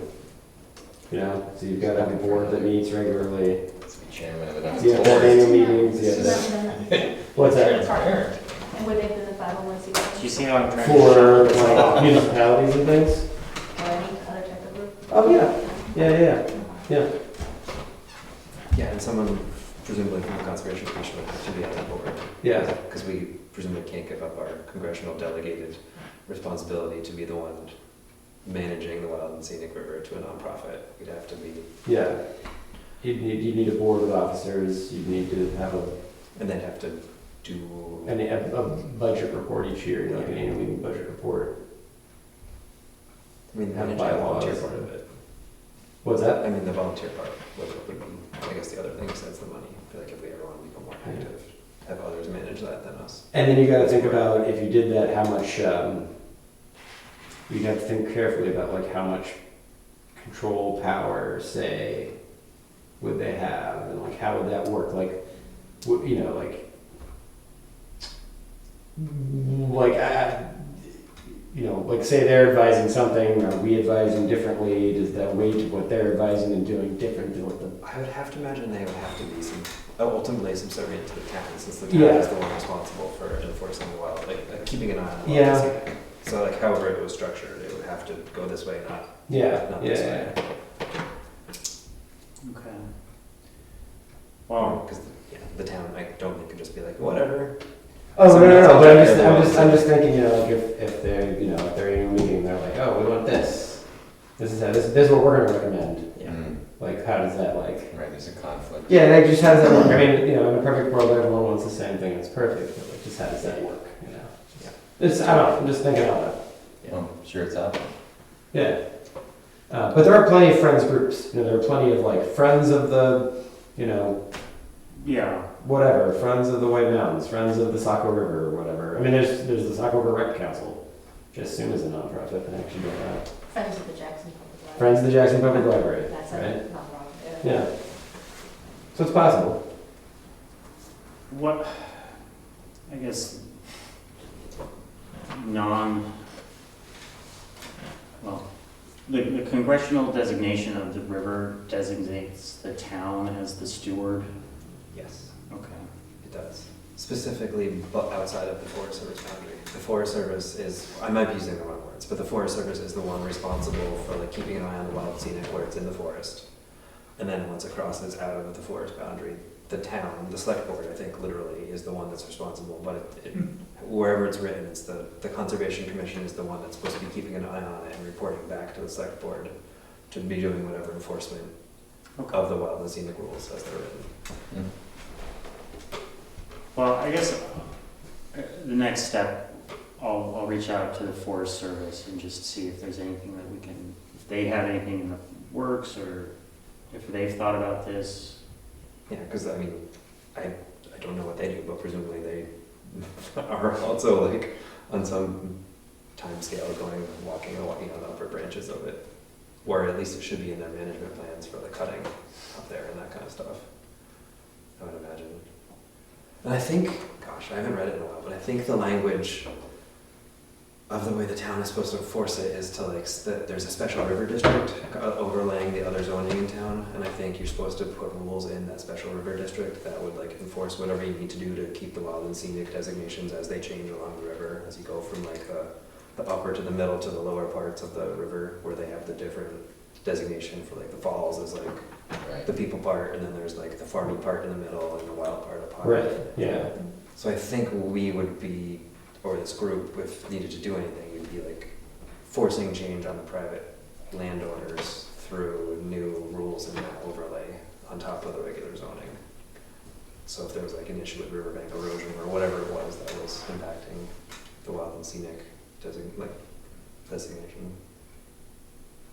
Speaker 6: So you've got to have a board that meets regularly.
Speaker 4: Chairman of an
Speaker 6: You have to have annual meetings. You have to, what's that?
Speaker 1: Partner. And would they have been the 501c3?
Speaker 3: Do you see how I'm trying
Speaker 6: For
Speaker 3: to
Speaker 6: like municipalities and things?
Speaker 1: Or any other type of group?
Speaker 6: Oh yeah.
Speaker 2: Yeah, and someone presumably from the Conservation Commission would have to be on that board.
Speaker 6: Yeah.
Speaker 2: Because we presumably can't give up our congressional delegated responsibility to be the one managing the Wild and Scenic River to a nonprofit. We'd have to be,
Speaker 6: Yeah. You'd need a board of officers, you'd need to have
Speaker 2: and they'd have to do,
Speaker 6: a budget report each year, like an annual meeting budget report.
Speaker 2: I mean,
Speaker 6: Have
Speaker 2: manage the
Speaker 6: bylaws.
Speaker 2: volunteer part of it.
Speaker 6: What's that?
Speaker 2: I mean, the volunteer part would be, I guess the other thing is that's the money. I feel like if we ever want to become more active, have others manage that than us.
Speaker 6: And then you gotta think about, if you did that, how much, you'd have to think carefully about like how much control, power, say, would they have, and like how would that work, like, you know, you know, like say they're advising something, are we advising differently, does that weight of what they're advising and doing different than what the
Speaker 2: I would have to imagine they would have to be ultimately subservient to the town, since the town
Speaker 6: Yeah.
Speaker 2: is the one responsible for enforcing the wild, like keeping an eye on the
Speaker 6: Yeah.
Speaker 2: wild and scenic. So like however it was structured, it would have to go this way, not this way.
Speaker 3: Okay. Well,
Speaker 2: Because the town, I don't think could just be like, whatever.
Speaker 6: Oh, no,
Speaker 2: Somebody
Speaker 6: no, no,
Speaker 2: tells
Speaker 6: but
Speaker 2: everyone.
Speaker 6: I'm just thinking, you know, like if they're, you know, if they're in a meeting, they're like, oh, we want this. This is what we're gonna recommend.
Speaker 2: Yeah.
Speaker 4: Mm,
Speaker 6: Like, how does that like?
Speaker 4: right, there's a conflict.
Speaker 6: Yeah, like, just how does that work? I mean, you know, in a perfect world, everyone wants the same thing, it's perfect, but like, just how does that work, you know?
Speaker 2: Yeah.
Speaker 6: It's, I don't know, I'm just thinking out loud.
Speaker 4: I'm sure it's out there.
Speaker 6: Yeah. But there are plenty of friends groups, you know, there are plenty of like friends of the, you know,
Speaker 3: yeah,
Speaker 6: whatever, friends of the White Mountains, friends of the Saco River, or whatever. I mean, there's the Saco River Rec Council, which I assume is a nonprofit, and actually doing that.
Speaker 1: Friends of the Jackson Public Library.
Speaker 6: Friends of the Jackson Public Library,
Speaker 1: That's
Speaker 6: right?
Speaker 1: not wrong.
Speaker 6: Yeah. So it's possible.
Speaker 3: what, I guess, non, well, the congressional designation of the river designates the town as the steward.
Speaker 2: Yes,
Speaker 3: Okay.
Speaker 2: it does. Specifically, but outside of the Forest Service boundary. The Forest Service is, I might be using the wrong words, but the Forest Service is the one responsible for like keeping an eye on the wild scenic where it's in the forest. And then once it crosses out of the forest boundary, the town, the select board, I think literally is the one that's responsible, but wherever it's written, it's the Conservation Commission is the one that's supposed to be keeping an eye on it and reporting back to the select board to be doing whatever enforcement
Speaker 3: Okay.
Speaker 2: of the wild and scenic rules as they're written.
Speaker 3: Well, I guess the next step, I'll reach out to the Forest Service and just see if there's anything that we can, if they have anything in the works, or if they've thought about this.
Speaker 2: Yeah, because I mean, I don't know what they do, but presumably they are also like on some time scale going, walking on the upper branches of it. Or at least it should be in their management plans for the cutting up there and that kind of stuff, I would imagine. And I think, gosh, I haven't read it in a while, but I think the language of the way the town is supposed to enforce it is to like, there's a special river district overlaying the other zoning in town, and I think you're supposed to put rules in that special river district that would like enforce whatever you need to do to keep the wild and scenic designations as they change along the river, as you go from like the upper to the middle to the lower parts of the river, where they have the different designation for like the falls is like
Speaker 4: Right.
Speaker 2: the people part, and then there's like the farming part in the middle and the wild part apart.
Speaker 6: Right, yeah.
Speaker 2: So I think we would be, or this group, if needed to do anything, would be like forcing change on the private landowners through new rules and map overlay on top of the regular zoning. So if there was like an issue with riverbank erosion or whatever it was that was impacting the wild and scenic designation.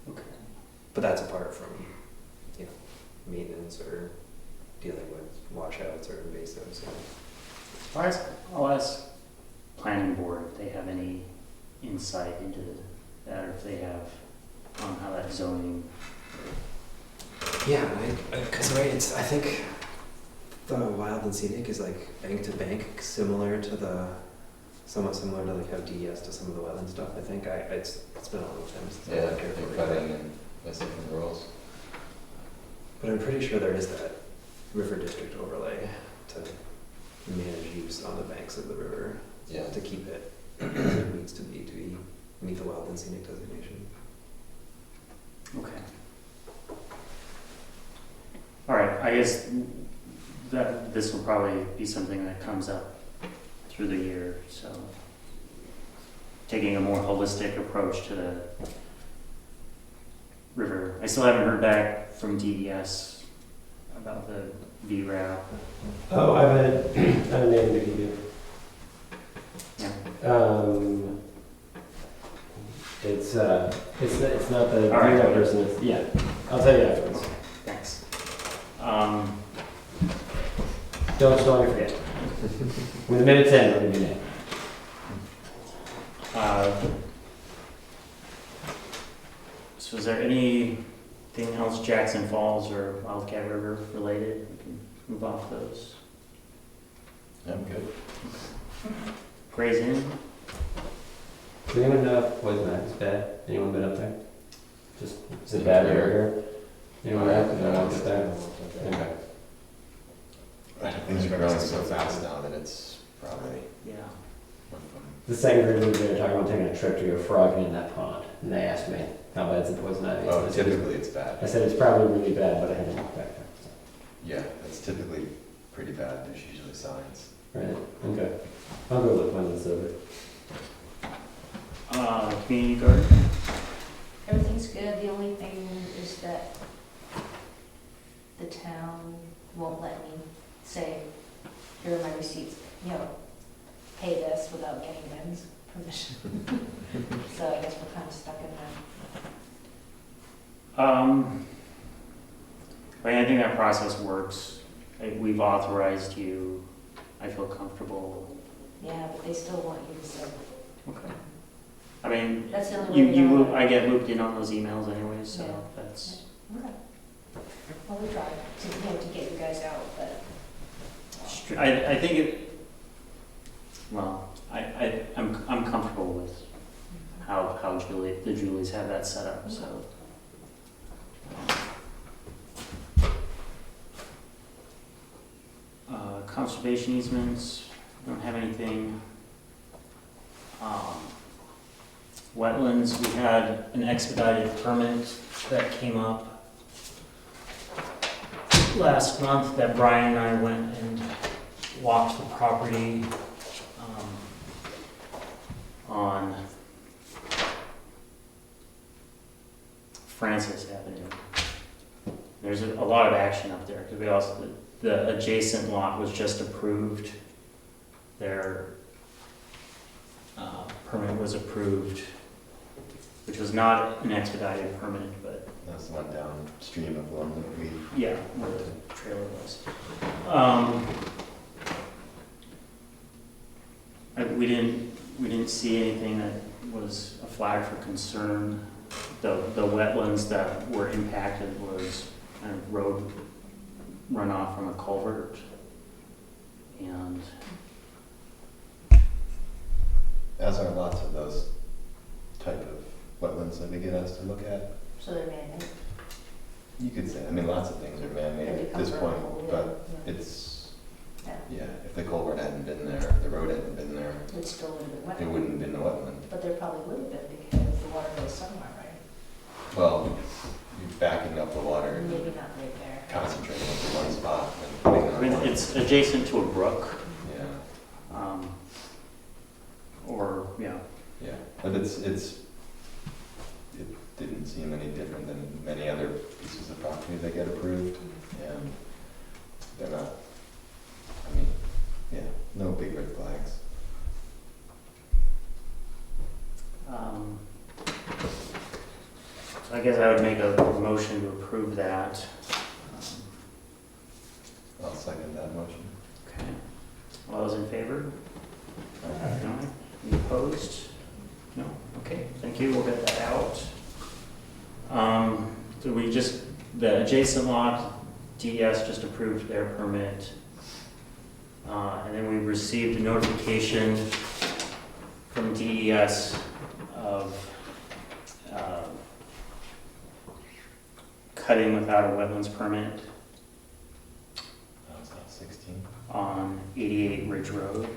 Speaker 3: Okay.
Speaker 2: But that's apart from, you know, maintenance or dealing with washouts or invasives.
Speaker 3: I'll ask planning board if they have any insight into that, or if they have on how that zoning.
Speaker 2: Yeah, because right, it's, I think the wild and scenic is like bank to bank, similar to somewhat similar to like how DES does some of the wetland stuff. I think it's been a long time since
Speaker 4: Yeah,
Speaker 2: I cared
Speaker 4: they're
Speaker 2: for
Speaker 4: cutting
Speaker 2: it.
Speaker 4: and missing the rules.
Speaker 2: But I'm pretty sure there is that river district overlay to manage use on the banks of the river
Speaker 4: Yeah.
Speaker 2: to keep it as it needs to be meet the wild and scenic designation.
Speaker 3: Okay. All right, I guess that this will probably be something that comes up through the year, so taking a more holistic approach to still haven't heard back from DES about the VRAP.
Speaker 6: Oh, I haven't named it either.
Speaker 3: Yeah.
Speaker 6: It's not the
Speaker 3: All right.
Speaker 6: VRAP person. It's, yeah, I'll tell you afterwards.
Speaker 3: Thanks.
Speaker 6: Don't forget. When the minute's end, we're gonna do that.
Speaker 3: So is there anything else Jackson Falls or Wildcat River related? We can move off those.
Speaker 4: I'm good.
Speaker 3: Gray's Inn?
Speaker 6: Does anyone know if Poison Ivy's bad? Anyone been up there? Just, is it bad or anyone have? No one up there? Okay.
Speaker 4: Things are growing so fast now that it's probably
Speaker 3: Yeah.
Speaker 4: more fun.
Speaker 6: The second grade movie, they were talking about taking a trip to go frogging in that pond. And they asked me how bad is the Poison Ivy?
Speaker 4: Oh,
Speaker 6: I said,
Speaker 4: typically it's bad.
Speaker 6: I said it's probably really bad, but I had to walk back there.
Speaker 4: Yeah, it's typically pretty bad. There's usually signs.
Speaker 6: Right, okay. I'll go look when it's over.
Speaker 3: Community garden?
Speaker 1: Everything's good, the only thing is that the town won't let me say, here are my receipts, pay this without getting Ben's permission. So I guess we're kind of stuck in that.
Speaker 3: I think that process works. We've authorized you. I feel comfortable.
Speaker 1: Yeah, but they still want you to say,
Speaker 3: Okay. I mean,
Speaker 1: that's the only way.
Speaker 3: I get looped in on those emails anyway, so
Speaker 1: Yeah.
Speaker 3: that's.
Speaker 1: Okay. Well, we tried to get you guys out, but.
Speaker 3: I think it. Well, I'm comfortable with how the Julies have that set up. So. Conservation easements. Don't have anything. Wetlands. We had an expedited permit that came up last month that Brian and I went and walked the property on Francis Avenue. There's a lot of action up there because we also the adjacent lot was just approved. Their permit was approved, which was not an expedited permit, but
Speaker 4: That's the one downstream of the one that we.
Speaker 3: yeah, where the trailer was. We didn't see anything that was a flag for concern. The wetlands that were impacted was kind of road runoff from a culvert. And
Speaker 4: As are lots of those type of wetlands that we get asked to look at.
Speaker 1: So they're man-made.
Speaker 4: You could say, lots of things are man-made
Speaker 1: They
Speaker 4: at
Speaker 1: become
Speaker 4: this point,
Speaker 1: vertical,
Speaker 4: but
Speaker 1: yeah.
Speaker 4: it's,
Speaker 1: Yeah.
Speaker 4: yeah, if the culvert hadn't been there, if the road hadn't been there,
Speaker 1: It still would have been wet.
Speaker 4: it wouldn't have been a wetland.
Speaker 1: But there probably would have been because the water goes somewhere, right?
Speaker 4: Well, you're backing up the water,
Speaker 1: Maybe not right there.
Speaker 4: concentrating in one spot and putting it
Speaker 3: I
Speaker 4: on
Speaker 3: mean,
Speaker 4: one.
Speaker 3: it's adjacent to a brook,
Speaker 4: Yeah, yeah, but it didn't seem any different than many other pieces of property that get approved, and they're not, no big red flags.
Speaker 3: So I guess I would make a motion to approve that.
Speaker 4: I'll second that motion.
Speaker 3: Okay. All those in favor? No? Any opposed? No? Okay, thank you, we'll get that out. So the adjacent lot, DES just approved their permit. And then we received a notification from DES of cutting without a wetlands permit
Speaker 4: It's not 16.
Speaker 3: on 88 Ridge Road.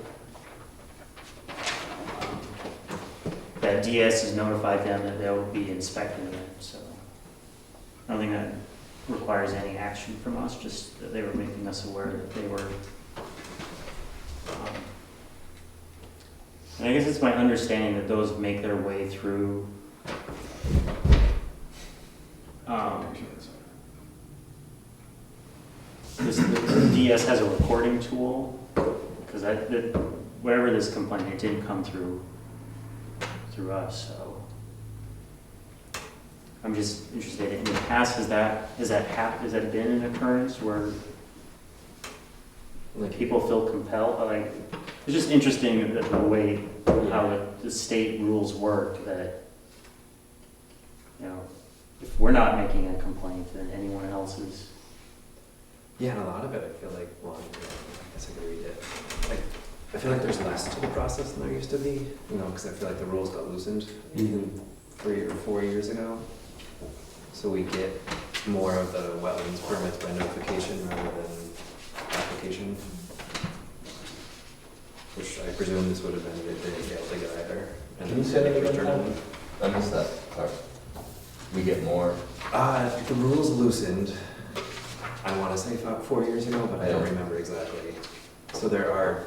Speaker 3: That DS has notified them that they'll be inspecting it, so I don't think that requires any action from us, just that they were making us aware that they were. And I guess it's my understanding that those make their way through the DS has a recording tool, because wherever this complaint, it didn't come through us, so. I'm just interested, in the past, has that been an occurrence where
Speaker 2: Like
Speaker 3: people feel compelled, like, it's just interesting that the way, how the state rules work, that, you know, if we're not making a complaint, then anyone else is.
Speaker 2: Yeah, and a lot of it, I feel like, well, I guess I could read it. Like, I feel like there's less to the process than there used to be, you know, because I feel like the rules got loosened
Speaker 6: Mhm.
Speaker 2: 3 or 4 years ago. So we get more of the wetlands permits by notification rather than application. Which I presume this would have been, they failed to get either. And
Speaker 4: Can you say that again? I missed that part. We get more.
Speaker 2: The rules loosened, I want to say 4 years ago, but I don't
Speaker 4: Yeah.
Speaker 2: remember exactly. So there are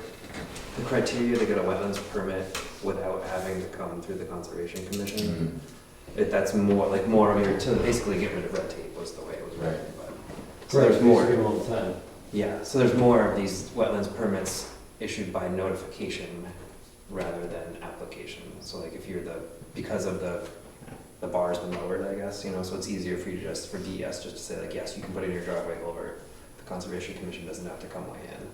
Speaker 2: the criteria to get a wetlands permit without having to come through the Conservation Commission. That's more of your, to basically get rid of red tape was the way it was written. But, so
Speaker 6: Right,
Speaker 2: there's
Speaker 6: we used
Speaker 2: more.
Speaker 6: to get them all the time.
Speaker 2: Yeah, so there's more of these wetlands permits issued by notification rather than application. So like if you're because of the bar's been lowered, I guess, you know, so it's easier for you for DES just to say like, yes, you can put in your driveway culvert. The Conservation Commission doesn't have to come weigh in.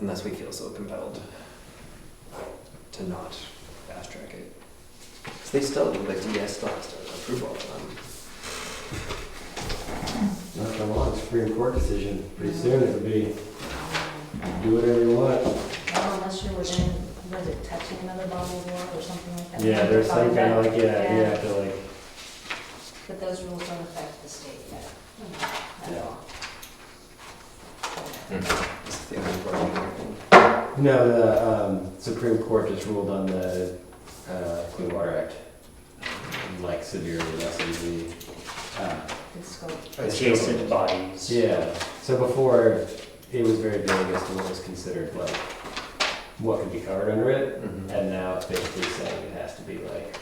Speaker 2: Unless we feel so compelled to not fast track it. Because they still, like DES still has to approve all of them.
Speaker 6: Not for long, it's a Supreme Court decision. Pretty soon it'll be, do whatever you want.
Speaker 1: Well, unless you're within, was it touching another body of water or something like that?
Speaker 6: Yeah, there's some kind of like, you
Speaker 1: Yeah.
Speaker 6: have to like,
Speaker 1: But those rules don't affect the state yet, at all.
Speaker 2: This is the only important thing.
Speaker 6: no, the Supreme Court just ruled on the Clean Water Act, like severely lessen the,
Speaker 1: Good scope.
Speaker 3: Adjacent bodies.
Speaker 6: yeah. So before, it was very vague as to what was considered like, what could be covered under it,
Speaker 2: Mhm.
Speaker 6: and now it's basically saying it has to be like,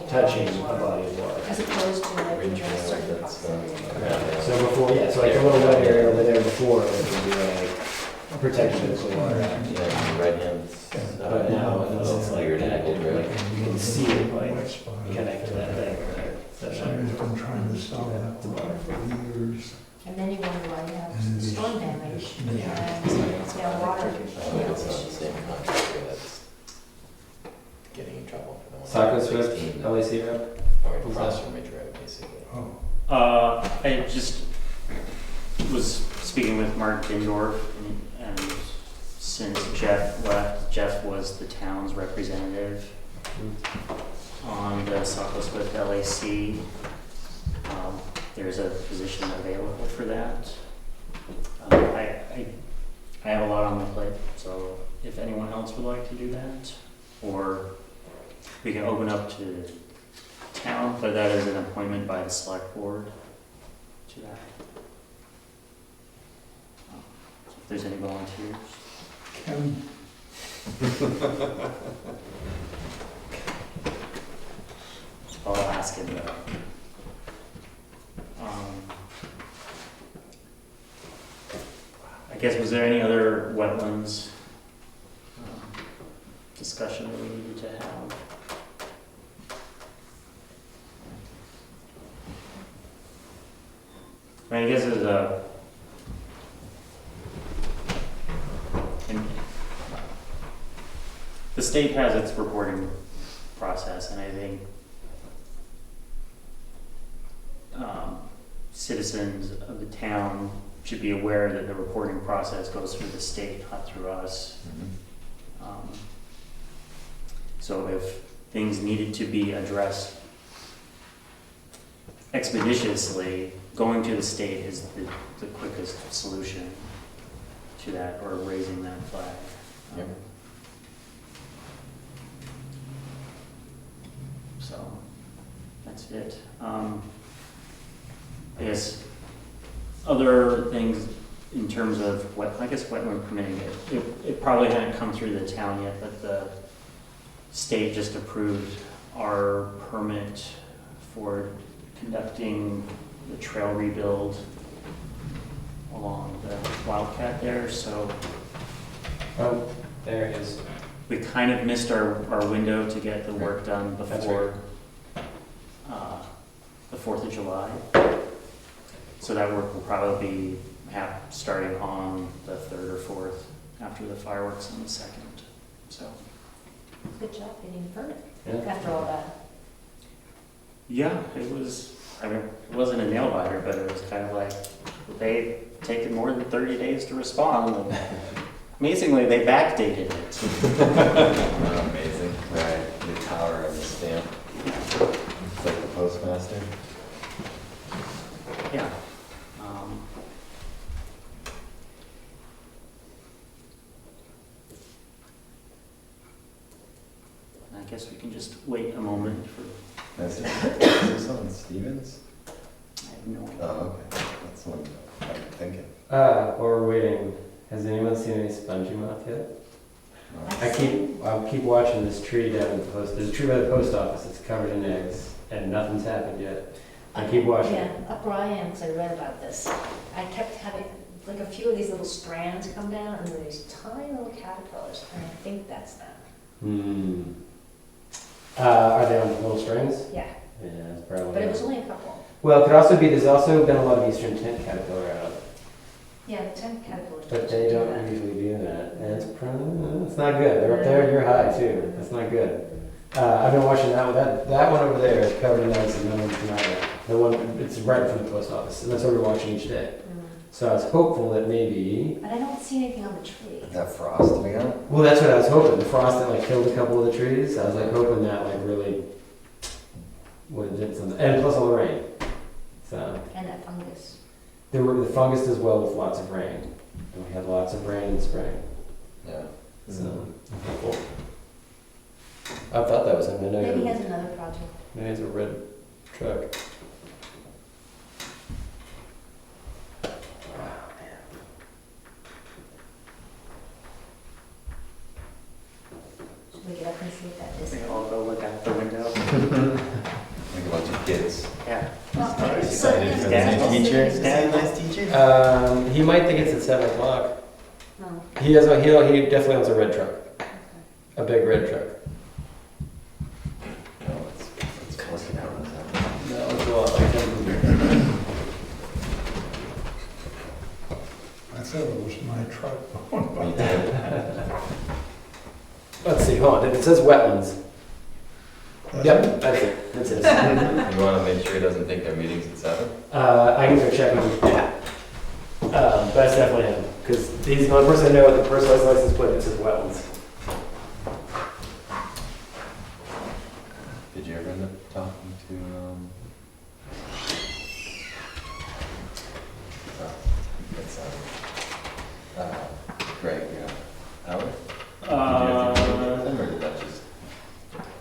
Speaker 6: touching a body of water.
Speaker 1: As opposed to like,
Speaker 4: Ridge
Speaker 1: a certain
Speaker 4: road, that's,
Speaker 1: proximity.
Speaker 6: So before, yeah, so like the little wet area over there before, it would be like protection of the Clean Water Act.
Speaker 4: Yeah, right hand.
Speaker 6: But now it's like,
Speaker 4: weird
Speaker 6: connected,
Speaker 4: angle,
Speaker 6: like, you can see it like
Speaker 5: Wet spot.
Speaker 6: connect to that thing over there. That's
Speaker 5: Somebody's been trying to solve that problem for years.
Speaker 1: And then you wonder why you have
Speaker 5: And it's
Speaker 1: storm damage
Speaker 5: just-
Speaker 1: and, yeah, water.
Speaker 4: It's not the same contractor that's getting in trouble for the one.
Speaker 6: Saco Swift,
Speaker 4: 16,
Speaker 6: LAC rep?
Speaker 4: Or across from Ridge Road, basically.
Speaker 5: Oh,
Speaker 3: I just was speaking with Mark Dindorf, and since Jeff left, Jeff was the town's representative on the Saco Swift LAC. There's a position available for that. I have a lot on my plate, so if anyone else would like to do that, or we can open up to town, but that is an appointment by the select board to that. So if there's any volunteers.
Speaker 5: Ken,
Speaker 3: I'll ask him though. I guess, was there any other wetlands discussion that we needed to have? I guess as a, the state has its reporting process, and I think citizens of the town should be aware that the reporting process goes through the state, not through us. So if things needed to be addressed expeditiously, going to the state is the quickest solution to that, or raising that flag.
Speaker 4: Yep.
Speaker 3: So, that's it. I guess other things in terms of wetland permitting, it probably hadn't come through the town yet, but the state just approved our permit for conducting the trail rebuild along the Wildcat there, so
Speaker 6: Oh, there it is.
Speaker 3: we kind of missed our window to get the work done
Speaker 6: That's
Speaker 3: before the 4th of July. So that work will probably be starting on the 3rd or 4th after the fireworks on the 2nd. So,
Speaker 1: Good job getting the permit
Speaker 6: Yeah.
Speaker 1: after all that.
Speaker 3: yeah, it was, I mean, it wasn't a nail biter, but it was kind of like, they've taken more than 30 days to respond. And amazingly, they backdated it.
Speaker 4: Amazing, right, the tower and the stamp, it's like the postmaster.
Speaker 3: Yeah. I guess we can just wait a moment for,
Speaker 4: Is this on Stevens?
Speaker 3: I have no idea.
Speaker 4: Oh, okay, that's what I'm thinking.
Speaker 6: While we're waiting, has anyone seen any spongy moth yet? I keep watching this tree down in the post. There's a tree by the post office that's covered in eggs, and nothing's happened yet. I keep watching.
Speaker 1: Yeah, up where I am, 'cause I read about this. I kept having, like, a few of these little strands come down, and there are these tiny little caterpillars, and I think that's them.
Speaker 6: Hmm. Are they on little strings?
Speaker 1: Yeah,
Speaker 6: Yeah, that's probably.
Speaker 1: but it was only a couple.
Speaker 6: Well, it could also be, there's also been a lot of eastern tent caterpillar out,
Speaker 1: Yeah, 10 caterpillars.
Speaker 6: but they don't usually do that. And it's not good. They're up there, you're high too. That's not good. I've been watching that one. That one over there is covered in eggs, and no one's not it. The one, it's right in front of the post office, and that's what we're watching each day. So I was hopeful that maybe.
Speaker 1: But I don't see anything on the tree.
Speaker 4: Is that frosting out?
Speaker 6: Well, that's what I was hoping. The frost that like killed a couple of the trees. I was like hoping that like really would have did something, and plus all the rain. So
Speaker 1: And that fungus.
Speaker 6: there were the fungus does well with lots of rain, and we had lots of rain in spring.
Speaker 4: Yeah.
Speaker 6: So I'm hopeful. I thought that was him. I know
Speaker 1: Maybe he
Speaker 6: you-
Speaker 1: has another project.
Speaker 6: maybe it's a red truck.
Speaker 1: Should we get up and see if that
Speaker 3: I
Speaker 1: is?
Speaker 3: think I'll go look out the window.
Speaker 4: Like a bunch of kids.
Speaker 3: Yeah.
Speaker 1: Well,
Speaker 4: Are you
Speaker 1: it's
Speaker 4: excited
Speaker 1: it's
Speaker 4: for
Speaker 3: Dad,
Speaker 4: the
Speaker 1: it's-
Speaker 3: teacher?
Speaker 1: it's-
Speaker 3: Dad,
Speaker 4: nice teacher?
Speaker 6: He might think it's at 7 o'clock.
Speaker 1: No.
Speaker 6: He definitely owns a red truck, a big red truck.
Speaker 4: No, it's close out.
Speaker 6: No, it's a lot like that.
Speaker 5: I thought it was my truck going by.
Speaker 4: We did.
Speaker 6: Let's see, hold on, it says wetlands.
Speaker 5: That's
Speaker 6: Yep, that's it, that's it.
Speaker 4: You wanna make sure he doesn't think their meeting's at 7?
Speaker 6: I can go check with him. Yeah. But that's definitely him, because he's the only person I know with the personalized license plate that says wetlands.
Speaker 4: Did you ever end up talking to, Greg, Howard? Did you have to meet with him, or did that just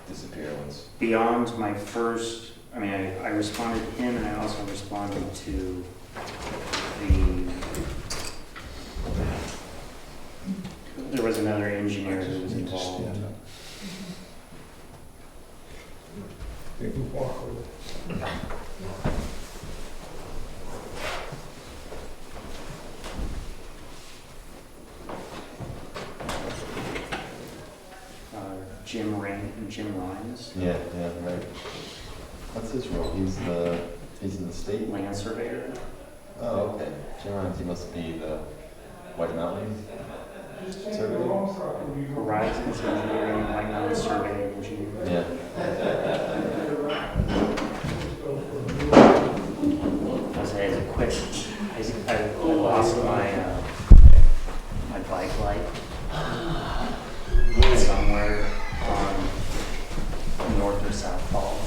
Speaker 4: disappear once?
Speaker 3: Beyond my first, I mean, I responded to him, and I also responded to there was another engineer who was involved.
Speaker 5: You can walk with it.
Speaker 3: Jim Rhines,
Speaker 4: Yeah, right. What's his role? He's in the state?
Speaker 3: land surveyor.
Speaker 4: Oh, okay. Jim Rhines, he must be the White Mountains surveyor?
Speaker 3: Horizons Engineering, White Mountain Survey Engineer.
Speaker 4: Yeah.
Speaker 3: As a quick, I lost my bike light somewhere on North or South Fall.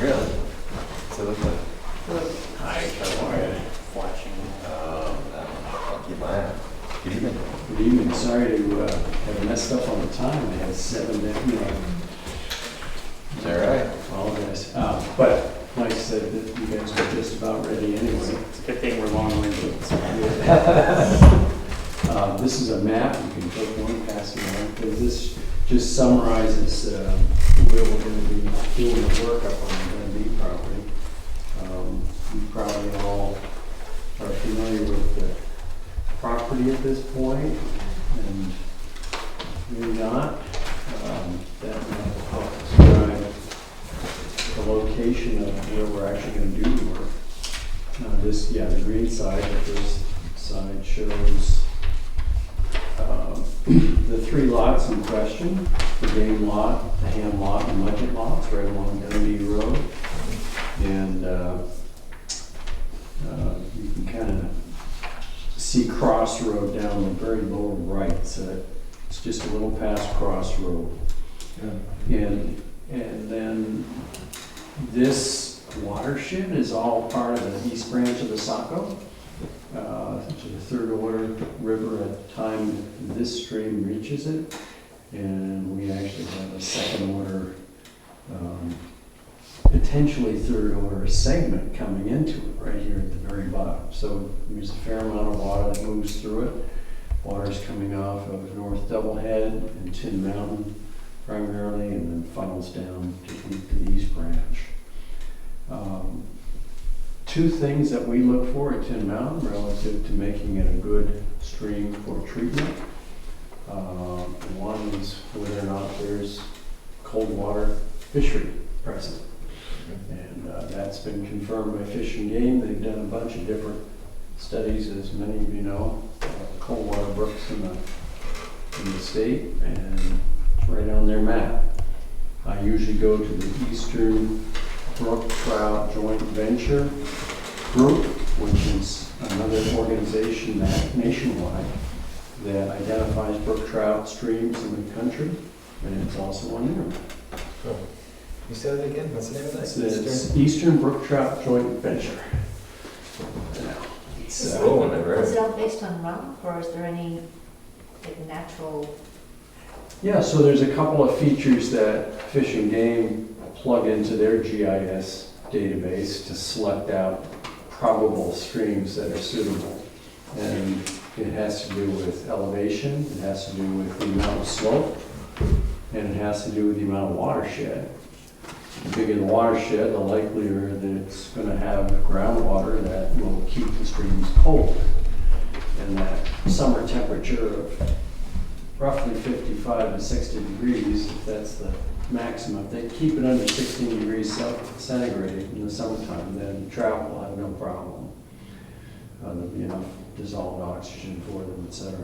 Speaker 4: Really? So it looks like. Hi, how are you?
Speaker 3: Flashing.
Speaker 4: I'll keep my eye out. Good evening.
Speaker 7: Good evening. Sorry to have messed up on the time. I had 7 days.
Speaker 4: Is that right?
Speaker 7: Apologize. But like I said, that you guys were just about ready anyway.
Speaker 3: It's a good thing we're long-winded.
Speaker 7: This is a map. You can take one, pass it on. Because just summarizes where we're gonna be doing the work up on the Dundee property. You probably all are familiar with the property at this point, and maybe not. That might help describe the location of where we're actually gonna do the work. The green side, the first side shows the 3 lots in question, the game lot, the ham lot, and Mudgett lots right along Dundee Road. And you can kind of see Crossroad down the very lower right, so it's just a little past Crossroad. And then this watershed is all part of the east branch of the Saco, which is a third order river at the time this stream reaches it. And we actually have a second order, potentially third order segment coming into it right here at the very bottom. So there's a fair amount of water that moves through it. Water's coming off of North Doublehead and Tin Mountain primarily, and then funnels down to the east branch. 2 things that we look for at Tin Mountain relative to making it a good stream for treatment. One is whether or not there's cold water fishery present. And that's been confirmed by Fish and Game. They've done a bunch of different studies, as many of you know, cold water brooks in the state, and it's right on their map. I usually go to the Eastern Brook Trout Joint Venture Group, which is another organization that nationwide that identifies brook trout streams in the country, and it's also on there.
Speaker 4: Oh. You say that again? What's the name of that?
Speaker 7: It's Eastern Brook Trout Joint Venture.
Speaker 1: Is
Speaker 4: Oh, never heard.
Speaker 1: it all based on rock, or is there any natural?
Speaker 7: Yeah, so there's a couple of features that Fish and Game plug into their GIS database to select out probable streams that are suitable. And it has to do with elevation, it has to do with the amount of slope, and it has to do with the amount of watershed. The bigger the watershed, the likelier that it's going to have groundwater that will keep the streams cold. And that summer temperature of roughly 55 to 60 degrees, if that's the maximum, if they keep it under 16 degrees centigrade in the summertime, then trout will have no problem. There'll be enough dissolved oxygen for them, etc.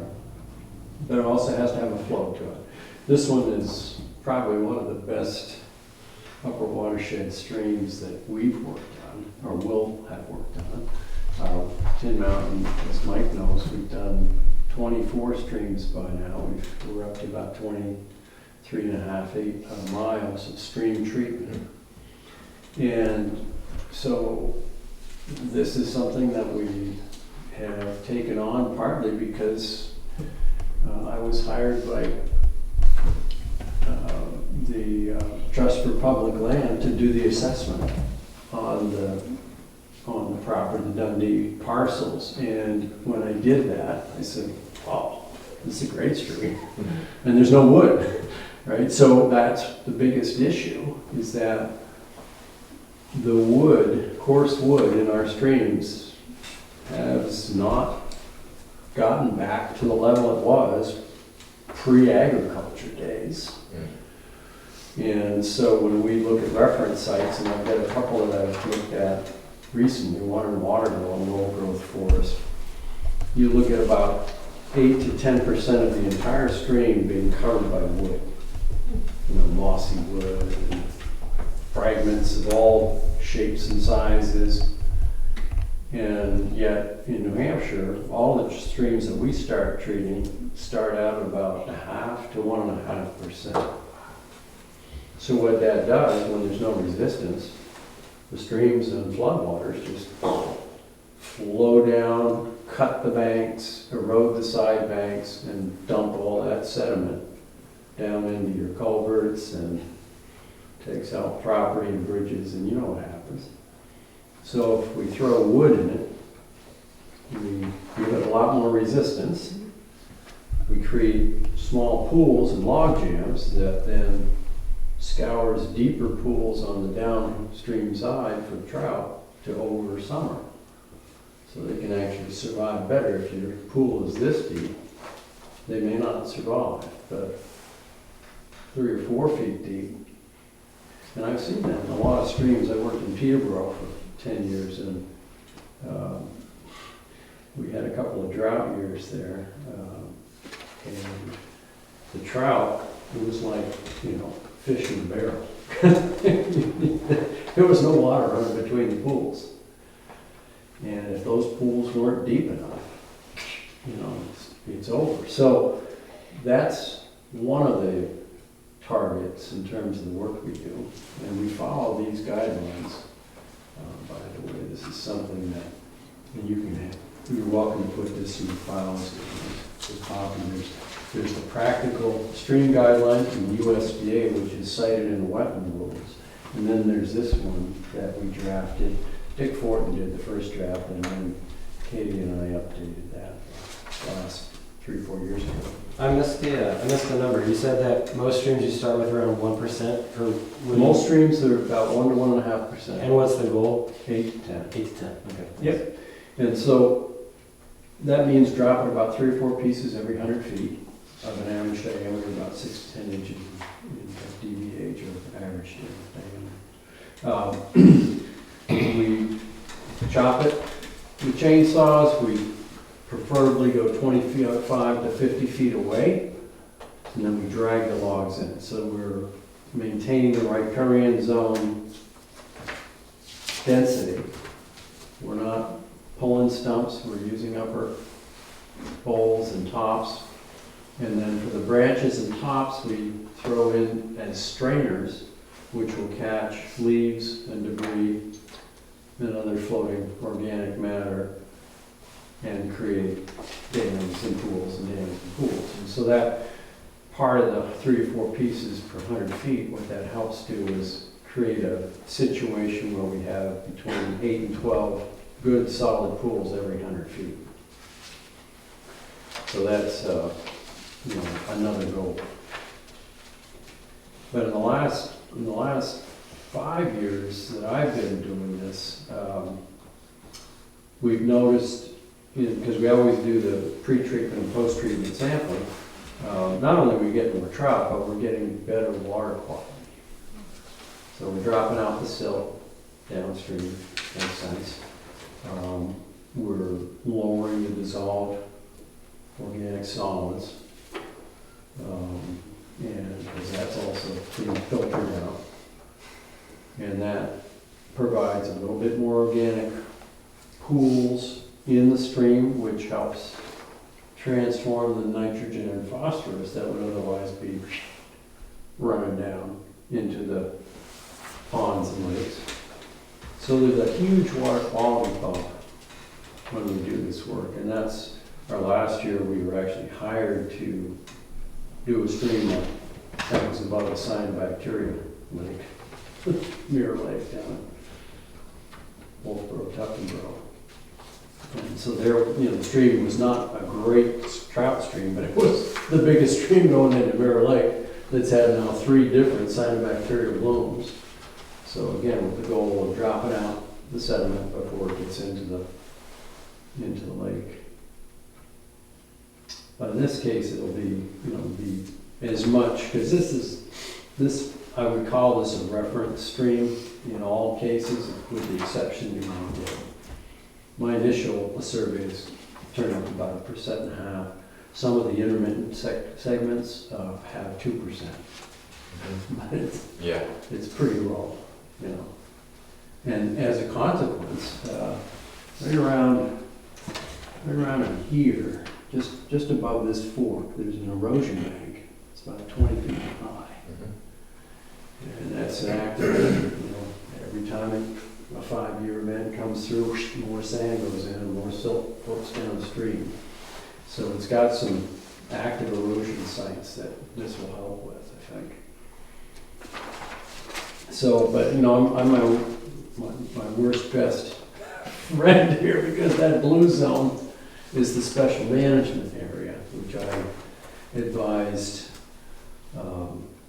Speaker 7: But it also has to have a flow to it. This one is probably one of the best upper watershed streams that we've worked on, or will have worked on. Tin Mountain, as Mike knows, we've done 24 streams by now. We're up to about 23.5 miles of stream treatment. And so this is something that we have taken on partly because I was hired by the Trust for Public Land to do the assessment on the property, the Dundee parcels. And when I did that, I said, "Oh, this is a great stream," and there's no wood, right? So that's the biggest issue, is that the wood, coarse wood in our streams has not gotten back to the level it was pre-agriculture days. And so when we look at reference sites, and I've got a couple that I've looked at recently, one in Waterville in old growth forest, you look at about 8 to 10% of the entire stream being covered by wood. You know, mossy wood, and fragments of all shapes and sizes. And yet in New Hampshire, all the streams that we start treating start out at about 0.5 to 1.5%. So what that does, when there's no resistance, the streams and floodwaters just flow down, cut the banks, erode the side banks, and dump all that sediment down into your culverts and takes out property and bridges, and you know what happens. So if we throw wood in it, we give it a lot more resistance. we create small pools and log jams that then scours deeper pools on the downstream side for trout to over summer. So they can actually survive better. If your pool is this deep, they may not survive, but 3 or 4 feet deep. And I've seen that in a lot of streams. I worked in Peterborough for 10 years, and we had a couple of drought years there. And the trout, it was like, fish in a barrel. There was no water running between the pools. And if those pools weren't deep enough, it's over. So that's one of the targets in terms of the work we do. And we follow these guidelines. By the way, this is something that you can have. You're welcome to put this in the files with copy. There's the practical stream guideline from the USDA, which is cited in the wetland rules. And then there's this one that we drafted. Dick Fortin did the first draft, and then Katie and I updated that last 3 or 4 years ago.
Speaker 6: I missed the number. You said that most streams you start with around 1% for
Speaker 7: Most streams are about 1 to 1.5%.
Speaker 6: And what's the goal?
Speaker 7: 8 to 10.
Speaker 6: 8 to 10. Okay.
Speaker 7: Yep. And so that means dropping about 3 or 4 pieces every 100 feet of an average diameter, about 6 to 10 inches in DBH, or average diameter. We chop it with chainsaws. We preferably go 25 to 50 feet away, and then we drag the logs in. So we're maintaining the riparian zone density. We're not pulling stumps, we're using upper boles and tops. And then for the branches and tops, we throw in as strainers, which will catch leaves and debris and other floating organic matter and create dams and pools and dams and pools. And so that part of the 3 or 4 pieces per 100 feet, what that helps do is create a situation where we have between 8 and 12 good solid pools every 100 feet. So that's another goal. But in the last 5 years that I've been doing this, we've noticed, because we always do the pre-treatment and post-treatment sampling, not only are we getting more trout, but we're getting better water quality. So we're dropping out the silt downstream, makes sense. We're lowering the dissolved organic solids, and because that's also being filtered out. And that provides a little bit more organic pools in the stream, which helps transform the nitrogen and phosphorus that would otherwise be running down into the ponds and lakes. So there's a huge water quality bump when we do this work, and that's our last year we were actually hired to do a stream that was above a cyanobacteria lake, Mirror Lake down in Wolfboro, Tuftonboro. And so there, the stream was not a great trout stream, but it was the biggest stream going into Mirror Lake that's had now 3 different cyanobacteria blooms. So again, with the goal of dropping out the sediment before it gets into the lake. But in this case, it'll be, be as much, because this, I would call this a reference stream in all cases, with the exception being my initial surveys turned out about 1.5%. Some of the intermittent segments have 2%. But it's pretty low, And as a consequence, right around in here, just above this fork, there's an erosion bank. It's about 20 feet high. And that's an active, every time a 5-year event comes through, more sand goes in and more silt floats downstream. So it's got some active erosion sites that this will help with, I think. So, but I'm my worst best friend here, because that blue zone is the special management area, which I advised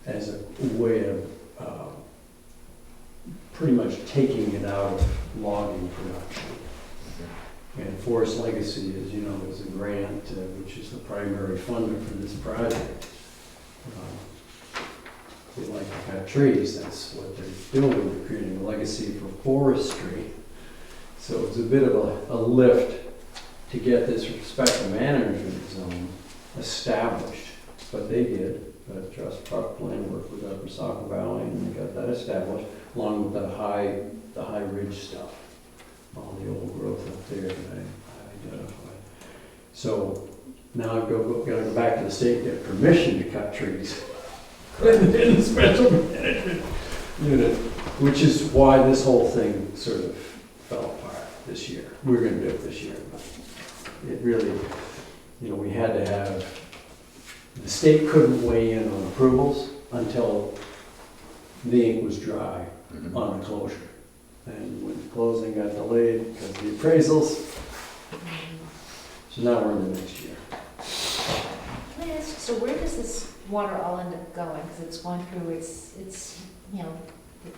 Speaker 7: as a way of pretty much taking it out of logging production. And Forest Legacy, as you know, is a grant which is the primary funder for this project. They like to cut trees, that's what they're doing, they're creating a legacy for forestry. So it's a bit of a lift to get this special management zone established, but they did. Trust Park Plan worked with Upper Saco Valley and they got that established, along with the high ridge stuff, all the old growth up there that I identified. So now I've got to go back to the state to get permission to cut trees in the special management unit, which is why this whole thing sort of fell apart this year. We're going to do it this year, but it really, we had to have, the state couldn't weigh in on approvals until the ink was dry on the closure. And when the closing got delayed because of the appraisals, so now we're in the next year.
Speaker 1: Can I ask, so where does this water all end up going? Because it's going through, it's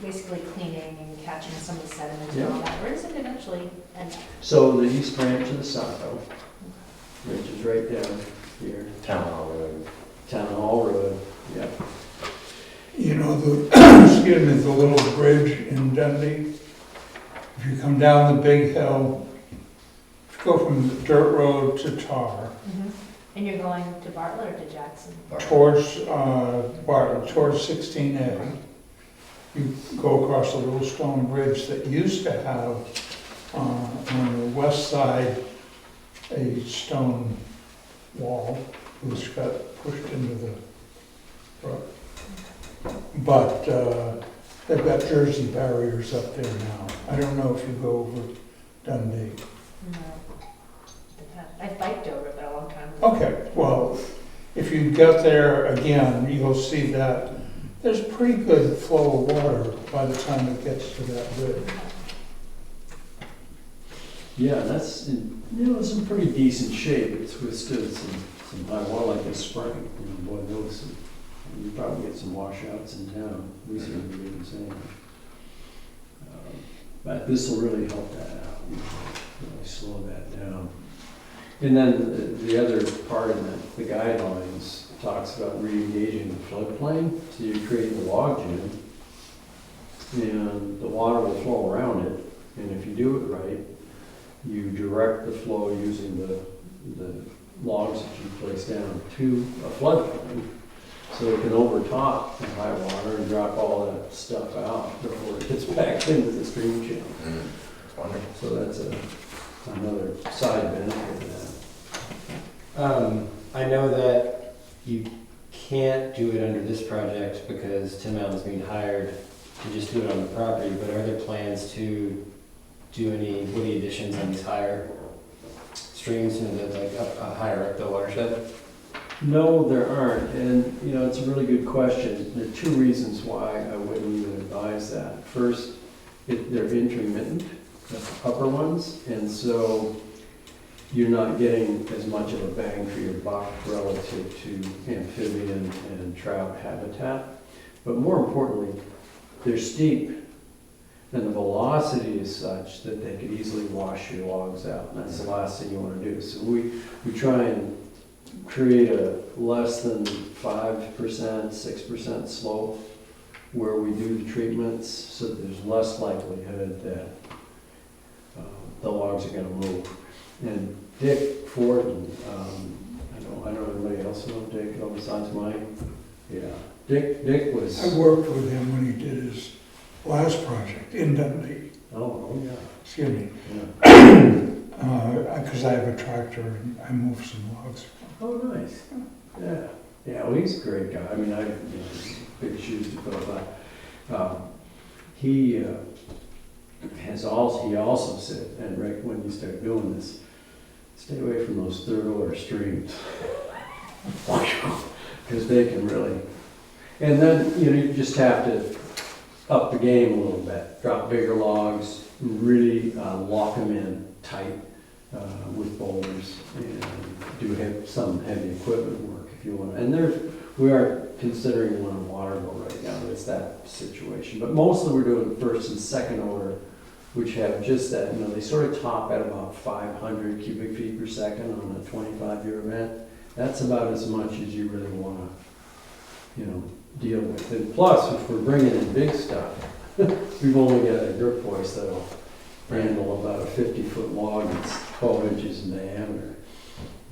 Speaker 1: basically cleaning and catching some of the sediment and all that. Where does it eventually end up?
Speaker 7: So the east branch of the Saco, which is right down here.
Speaker 4: Town Hall Road.
Speaker 7: Town Hall Road, yeah.
Speaker 5: Excuse me, the little bridge in Dundee, if you come down the big hill, if you go from the dirt road to tar,
Speaker 1: And you're going to Bartlett or to Jackson?
Speaker 5: towards Bartlett, towards 16A, you go across a little stone bridge that used to have on the west side a stone wall, which got pushed into the brook. But they've got Jersey barriers up there now. I don't know if you go over Dundee.
Speaker 1: No. I biked over it, but a long time ago.
Speaker 5: Okay, well, if you get there again, you'll see that there's a pretty good flow of water by the time it gets to that bridge.
Speaker 7: Yeah, that's it's in pretty decent shape. It's withstood some high water like this spring. Boy knows, you probably get some washouts in town. We certainly didn't say. But this will really help that out, really slow that down. And then the other part of that, the guidelines talks about re-engaging the floodplain. So you create a log jam, and the water will flow around it. And if you do it right, you direct the flow using the logs that you place down to a floodplain, so it can overtop the high water and drop all that stuff out before it gets back into the stream channel.
Speaker 4: It's wonderful.
Speaker 7: So that's another side benefit of that.
Speaker 6: I know that you can't do it under this project because Tim Allen's being hired to just do it on the property, but are there plans to do any woody additions on these higher streams, higher up the watershed?
Speaker 7: No, there aren't, and it's a really good question. There are two reasons why I wouldn't even advise that. First, they're intermittent, the upper ones, and so you're not getting as much of a bang for your buck relative to amphibian and trout habitat. But more importantly, they're steep, and the velocity is such that they could easily wash your logs out, and that's the last thing you want to do. So we try and create a less than 5%, 6% slope where we do the treatments, so that there's less likelihood that the logs are going to move. And Dick Fortin, I don't know anybody else know Dick besides Mike. Yeah, Dick was.
Speaker 5: I worked with him when he did his last project in Dundee.
Speaker 7: Oh yeah.
Speaker 5: Excuse me.
Speaker 7: Yeah.
Speaker 5: Because I have a tractor and I move some logs.
Speaker 7: Oh, nice. Yeah. Yeah. Well, he's a great guy. I mean, big shoes to fill. But he also said, and right when you start doing this, stay away from those third order streams. Because they can really, and then you just have to up the game a little bit, drop bigger logs, really lock them in tight with boulders, and do some heavy equipment work if if you want. And we are considering one in Waterville right now, it's that situation. But mostly we're doing first and second order, which have just that, they sort of top at about 500 cubic feet per second on a 25-year event. That's about as much as you really want to, deal with. And plus, if we're bringing in big stuff, we've only got a grip hoist that'll handle about a 50-foot log that's 12 inches in diameter.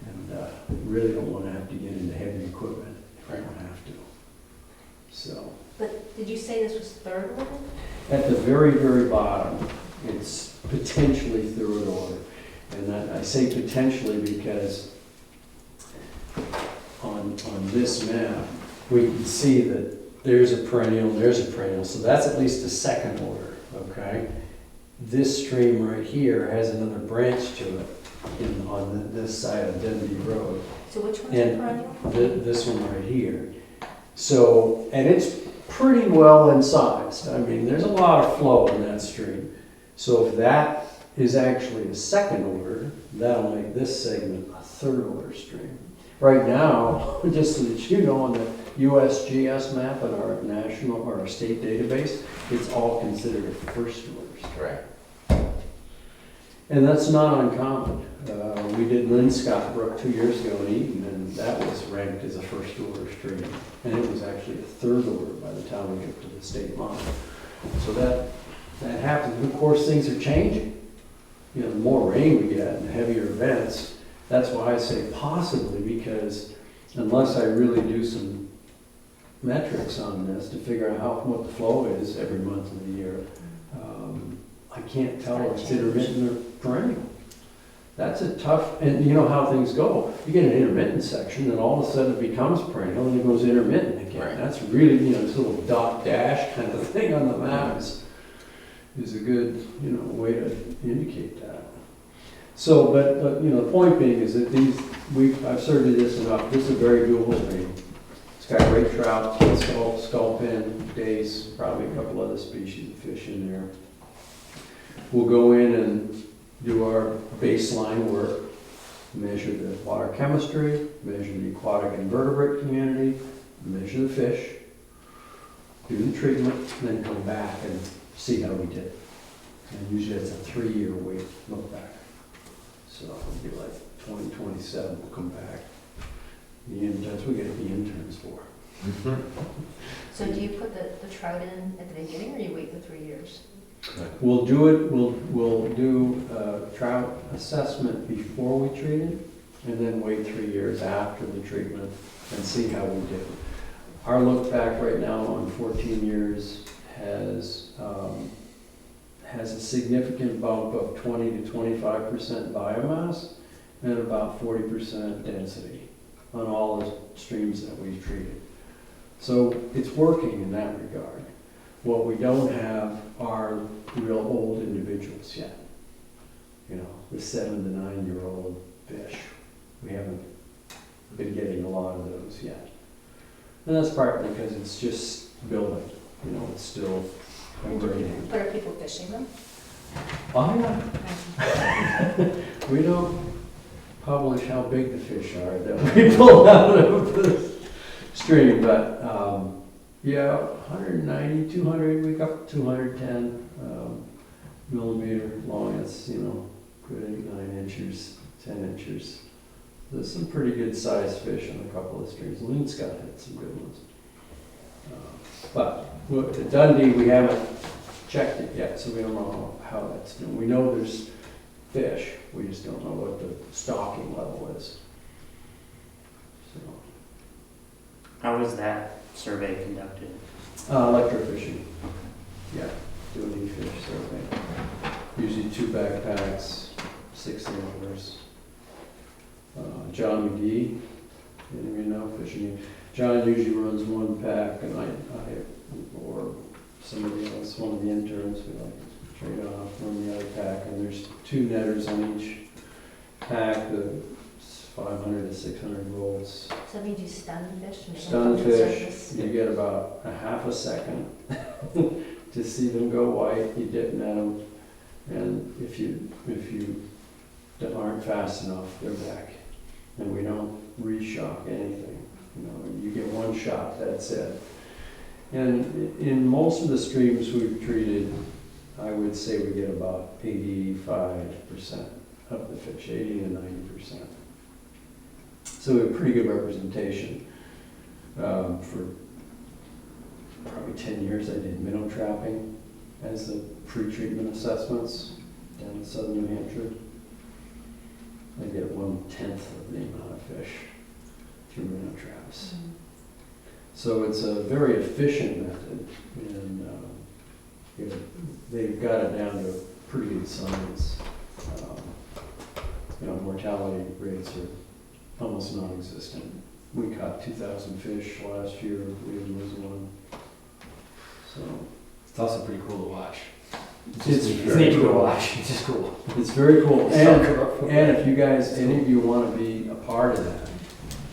Speaker 7: And really don't want to have to get into heavy equipment if we don't have to. So,
Speaker 1: But did you say this was third order?
Speaker 7: at the very, very bottom, it's potentially third order. And I say potentially because on this map, we can see that there's a perennial, and there's a perennial, so that's at least a second order, okay? This stream right here has another branch to it on this side of Denby Road.
Speaker 1: So which one's
Speaker 7: And
Speaker 1: perennial?
Speaker 7: This one right here. So, and it's pretty well incised. I mean, there's a lot of flow in that stream. So if that is actually a second order, that'll make this segment a third order stream. Right now, just so that you know, on the USGS map and our national or our state database, it's all considered a first order.
Speaker 4: Correct.
Speaker 7: And that's not uncommon. We did Linscott Brook 2 years ago in Eaton, and that was ranked as a first order stream. And it was actually a third order by the time we get to the state line. So that happens. Of course, things are changing. The more rain we get and heavier events, that's why I say possibly, because unless I really do some metrics on this to figure out what the flow is every month of the year, I can't tell if it's intermittent or perennial. That's a tough, and you know how things go. You get an intermittent section, and all of a sudden it becomes perennial, and it goes intermittent again.
Speaker 4: Right.
Speaker 7: That's really, this little dot dash kind of thing on the map is a good, way to indicate that. So, but the point being is that I've surveyed this enough. This is a very doable stream. It's got great trout, skullpin, dace, probably a couple other species of fish in there. We'll go in and do our baseline work, measure the water chemistry, measure the aquatic invertebrate community, measure the fish, do the treatment, and then come back and see how we did. And usually it's a 3-year wait, look back. So it'll be like 2027, we'll come back. That's what we get the interns for.
Speaker 1: So do you put the trout in at the beginning, or you wait the 3 years?
Speaker 7: We'll do a trout assessment before we treat it, and then wait 3 years after the treatment and see how we did. Our look back right now on 14 years has a significant bump of 20 to 25% biomass and about 40% density on all the streams that we've treated. So it's working in that regard. What we don't have are real old individuals yet. The 7 to 9-year-old fish. We haven't been getting a lot of those yet. And that's partly because it's just building. It's still grading.
Speaker 1: But are people fishing them?
Speaker 7: Oh, yeah. We don't publish how big the fish are that we pull out of the stream, but yeah, 190, 200, we got 210 millimeter long. It's, good 8, 9 inches, 10 inches. There's some pretty good sized fish on a couple of streams. Linscott had some good ones. But at Dundee, we haven't checked it yet, so we don't know how that's doing. We know there's fish, we just don't know what the stocking level is. So,
Speaker 3: How was that survey conducted?
Speaker 7: electrofishing, yeah, do an e-fish survey. Usually 2 backpacks, 6 anglers. John McGee, fishing. John usually runs 1 pack, and I or somebody else, one of the interns, we like to trade off, run the other pack, and there's 2 netters on each pack, the 500 to 600 volts.
Speaker 1: So that means you stun the fish? And
Speaker 7: Stun
Speaker 1: they don't come to the
Speaker 7: fish,
Speaker 1: surface?
Speaker 7: you get about a half a second to see them go white, you dip net them, and if you aren't fast enough, they're back. And we don't reshock anything. You know, you get one shot, that's it. And in most of the streams we've treated, I would say we get about 85% of the fish, 80 to 90%. So we have pretty good representation. For probably 10 years, I did minnow trapping as the pre-treatment assessments down in southern New Hampshire. I get 1/10 of the amount of fish through minnow traps. So it's a very efficient method, and they've got it down to pretty good science. Mortality rates are almost non-existent. We caught 2,000 fish last year, we didn't lose one. So
Speaker 6: It's also pretty cool to watch.
Speaker 7: it's
Speaker 6: It's
Speaker 7: very
Speaker 6: neat to
Speaker 7: cool.
Speaker 6: watch. It's just cool.
Speaker 7: It's very cool. And if you guys, any of you want to be a part of that,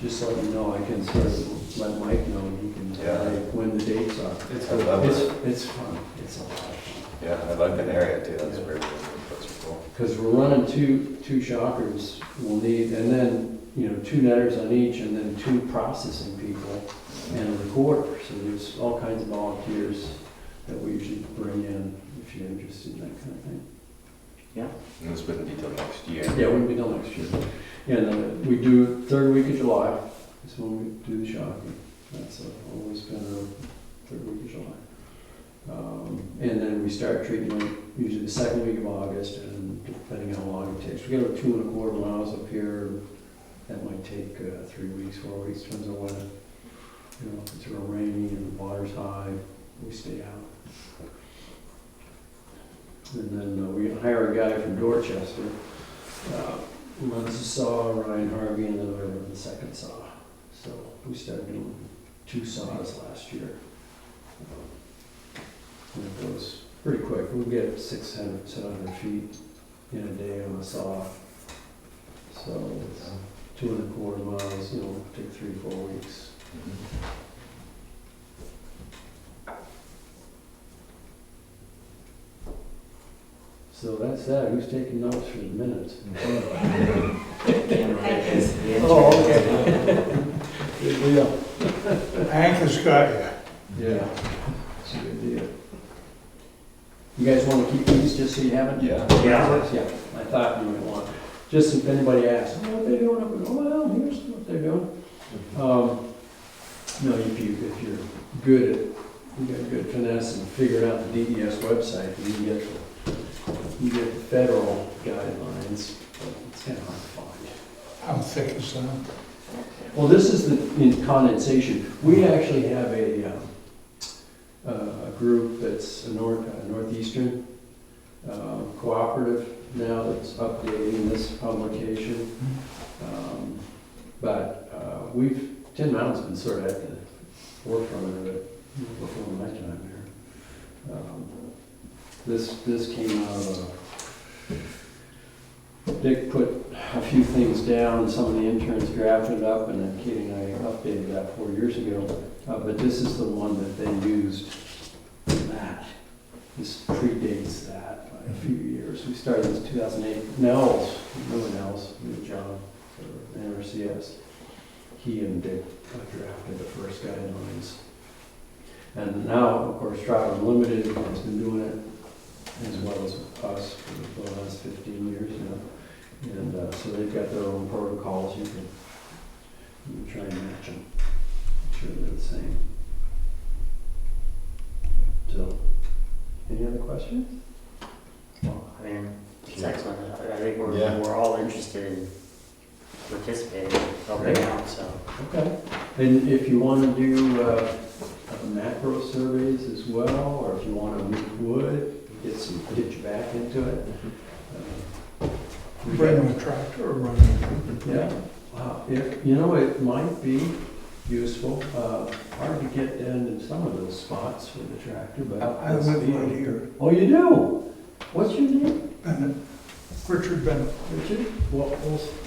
Speaker 7: just let me know. I can sort of let Mike know, and he can tell me when the dates are.
Speaker 6: It's
Speaker 4: I love it.
Speaker 7: It's fun. It's a lot of fun.
Speaker 4: Yeah, I like that area too, that's
Speaker 7: Yeah.
Speaker 4: very, that's cool.
Speaker 7: Because we're running two shockers, we'll need, and then, 2 netters on each, and then 2 processing people and a recorder. So there's all kinds of volunteers that we usually bring in if you're interested in that kind of thing.
Speaker 4: And this wouldn't be till next year.
Speaker 7: Yeah, it wouldn't be till next year. And we do 3rd week of July, is when we do the shocking. That's always been our 3rd week of July. And then we start treatment usually the 2nd week of August, and depending how long it takes. We got about 2¼ miles up here. That might take 3 weeks, 4 weeks, depends on when, if it's real rainy and the water's high, we stay out. And then we hire a guy from Dorchester, runs the saw, Ryan Harvey, and then I run the 2nd saw. So we started doing 2 saws last year. And it goes pretty quick. We'll get 600, 700 feet in a day on a saw. So it's 2¼ miles, take 3-4 weeks. So that's that. Who's taking notes for the minutes? Oh, okay. Good deal.
Speaker 5: Hank has got you.
Speaker 7: Yeah. That's a good deal. You guys want to keep these just so you have it?
Speaker 4: Yeah.
Speaker 3: Yeah.
Speaker 7: Yeah, I thought you might want, just if anybody asks, what are they doing? I'm going, well, here's what they're doing. If you're good at, you got good finesse and figuring out the DES website, you get the federal guidelines, but it's kind of hard to find.
Speaker 5: How thick is that?
Speaker 7: Well, this is in condensation. We actually have a group that's a northeastern cooperative now that's updating this publication. But Tin Mountain's been sort of at the forefront of it before my time here. This came out of Dick put a few things down, and some of the interns drafted it up, and then Katie and I updated that 4 years ago. But this is the one that they used for that. This predates that by a few years. We started this in 2008. Nels, remember Nels, John, for NRCS. He and Dick drafted the first guidelines. And now, of course, Trout Unlimited has been doing it, as well as us for the last 15 years now. And so they've got their own protocols. You can try and match them. Make sure they're the same. So, any other questions?
Speaker 3: Well, I mean, it's excellent. I think
Speaker 4: Yeah.
Speaker 3: we're all interested in participating, helping out, so.
Speaker 7: Okay. And if you want to do macro surveys as well, or if you want to move wood, get you back into it.
Speaker 5: Bring a tractor or run it?
Speaker 7: Yeah. Wow. It might be useful. Hard to get into some of those spots with the tractor, but
Speaker 5: I live right here.
Speaker 7: Oh, you do? What's your name?
Speaker 5: Bennett, Richard Bennett.
Speaker 7: Richard? Well,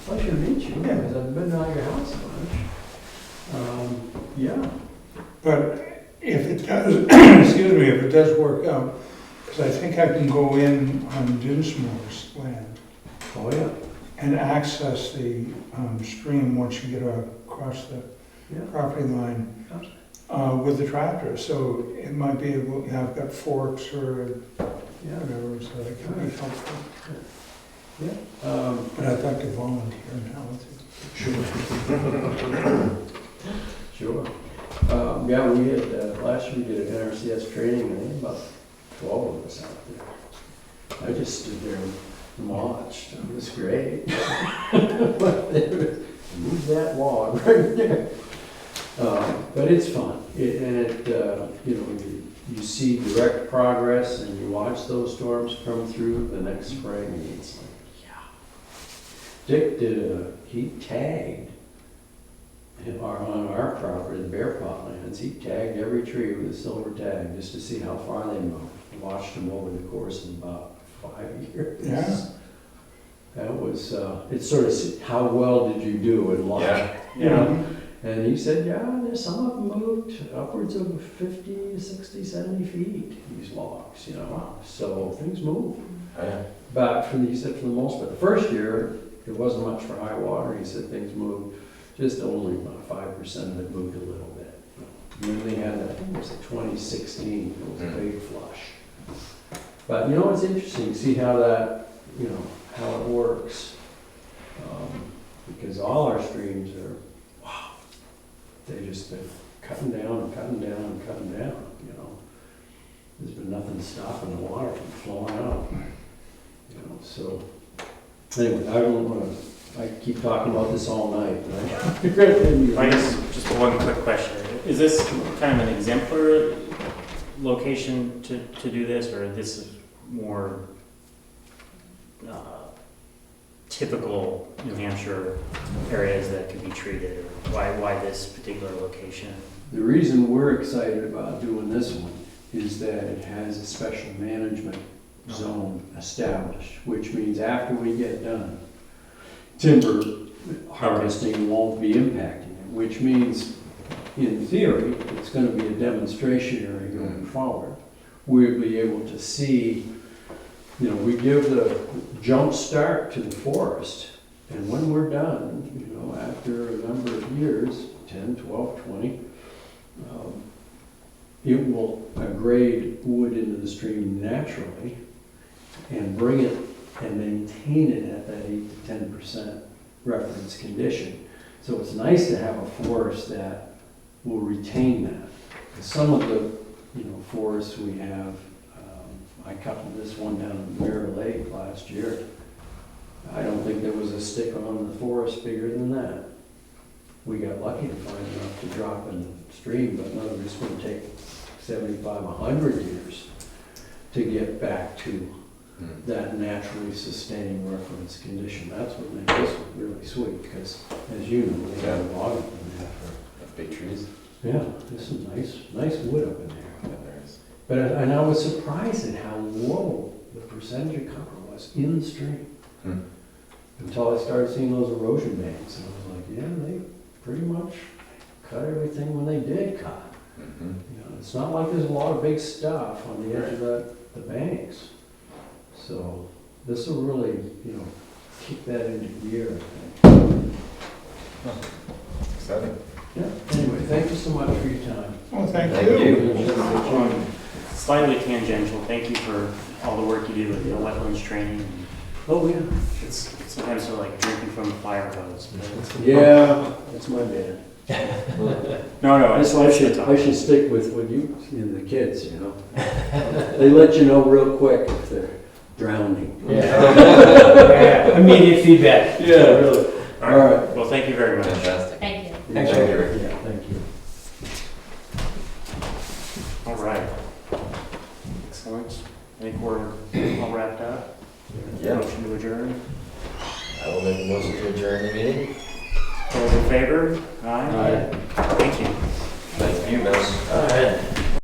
Speaker 7: pleasure to meet you,
Speaker 5: Yeah.
Speaker 7: because I've been out your house a bunch. Yeah.
Speaker 5: But if it does, excuse me, if it does work out, because I think I can go in on Dinsmore's land
Speaker 7: Oh, yeah.
Speaker 5: and access the stream once you get across the property line with the tractor, so it might be able, I've got forks or
Speaker 7: Yeah.
Speaker 5: whatever, so that can be helpful.
Speaker 7: Yeah.
Speaker 5: But I'd like to volunteer now with
Speaker 7: Sure. Yeah, we had, last year we did an NRCS training, and there were about 12 of us out there. I just stood there and watched, it was great. Move that log right there. But it's fun, you know, you see direct progress, and you watch those storms come through the next spring, and it's like, yeah. Dick he tagged on our property, the Bear Pot lands, he tagged every tree with a silver tag just to see how far they moved. Watched them over the course of about 5 years.
Speaker 5: Yeah.
Speaker 7: That was, it's sort of how well did you do in life?
Speaker 4: Yeah.
Speaker 7: You know? And he said, yeah, there's some of them moved upwards of 50, 60, 70 feet, these logs, you know, so things move.
Speaker 4: Yeah.
Speaker 7: But he said for the most part, the first year, it wasn't much for high water, he said things moved, just only about 5% of it moved a little bit. And then they had, I think it was 2016, it was a big flush. But you know, it's interesting to see how that, you know, how it works. Because all our streams are, wow, they've just been cutting down and cutting down and cutting down, you know. There's been nothing stopping the water from flowing out, you know, so. Anyway, I don't want to, I keep talking about this all night, but
Speaker 3: I guess just one quick question. Is this kind of an exemplar location to do this, or this is more typical New Hampshire areas that could be treated, or why this particular location?
Speaker 7: The reason we're excited about doing this one is that it has a special management zone established, which means after we get done, timber harvesting won't be impacting it, which means, in theory, it's going to be a demonstration area going forward. We'll be able to see, you know, we give the jump start to the forest, and when we're done, you know, after a number of years, 10, 12, 20, it will grade wood into the stream naturally and bring it and maintain it at that 8 to 10% reference condition. So it's nice to have a forest that will retain that. 'Cause some of the, you know, forests we have, I cut this one down in Bear Lake last year. I don't think there was a stick on the forest bigger than that. We got lucky to find enough to drop in the stream, but none of it's going to take 75, 100 years to get back to that naturally sustaining reference condition. That's what makes this one really sweet, because as you know, they have a lot of them there.
Speaker 4: That's big trees.
Speaker 7: Yeah, there's some nice wood up in there.
Speaker 4: Yeah, there is.
Speaker 7: But and I was surprised at how low the percentage of cover was in the stream. Until I started seeing those erosion banks, and I was like, yeah, they pretty much cut everything when they did cut. You know, it's not like there's a lot of big stuff on the edge of the banks. So this will really, you know, kick that into gear, I think.
Speaker 4: Exciting.
Speaker 7: Yeah, anyway, thank you so much for your time.
Speaker 5: Well, thank
Speaker 4: Thank
Speaker 5: you.
Speaker 3: Slightly tangential, thank you for all the work you do with the wetlands training.
Speaker 7: Oh, yeah.
Speaker 3: It's sometimes feel like drinking from a fire hose. But
Speaker 7: Yeah, that's my bad.
Speaker 3: no,
Speaker 7: That's why I should stick with what you and the kids, you know. They let you know real quick if they're drowning.
Speaker 6: Yeah. Immediate feedback.
Speaker 7: Yeah, really.
Speaker 3: All right. Well, thank you very much.
Speaker 4: Fantastic.
Speaker 1: Thank you.
Speaker 6: Thanks,
Speaker 4: Thank you.
Speaker 7: Yeah, thank you.
Speaker 3: All right. Excellent. I think we're all wrapped up.
Speaker 4: Yeah.
Speaker 3: Motion to adjourn.
Speaker 4: I will make a motion to adjourn the meeting.
Speaker 3: All in favor? Aye.
Speaker 7: Aye.
Speaker 3: Thank you.
Speaker 4: Thank you, man.
Speaker 6: All right.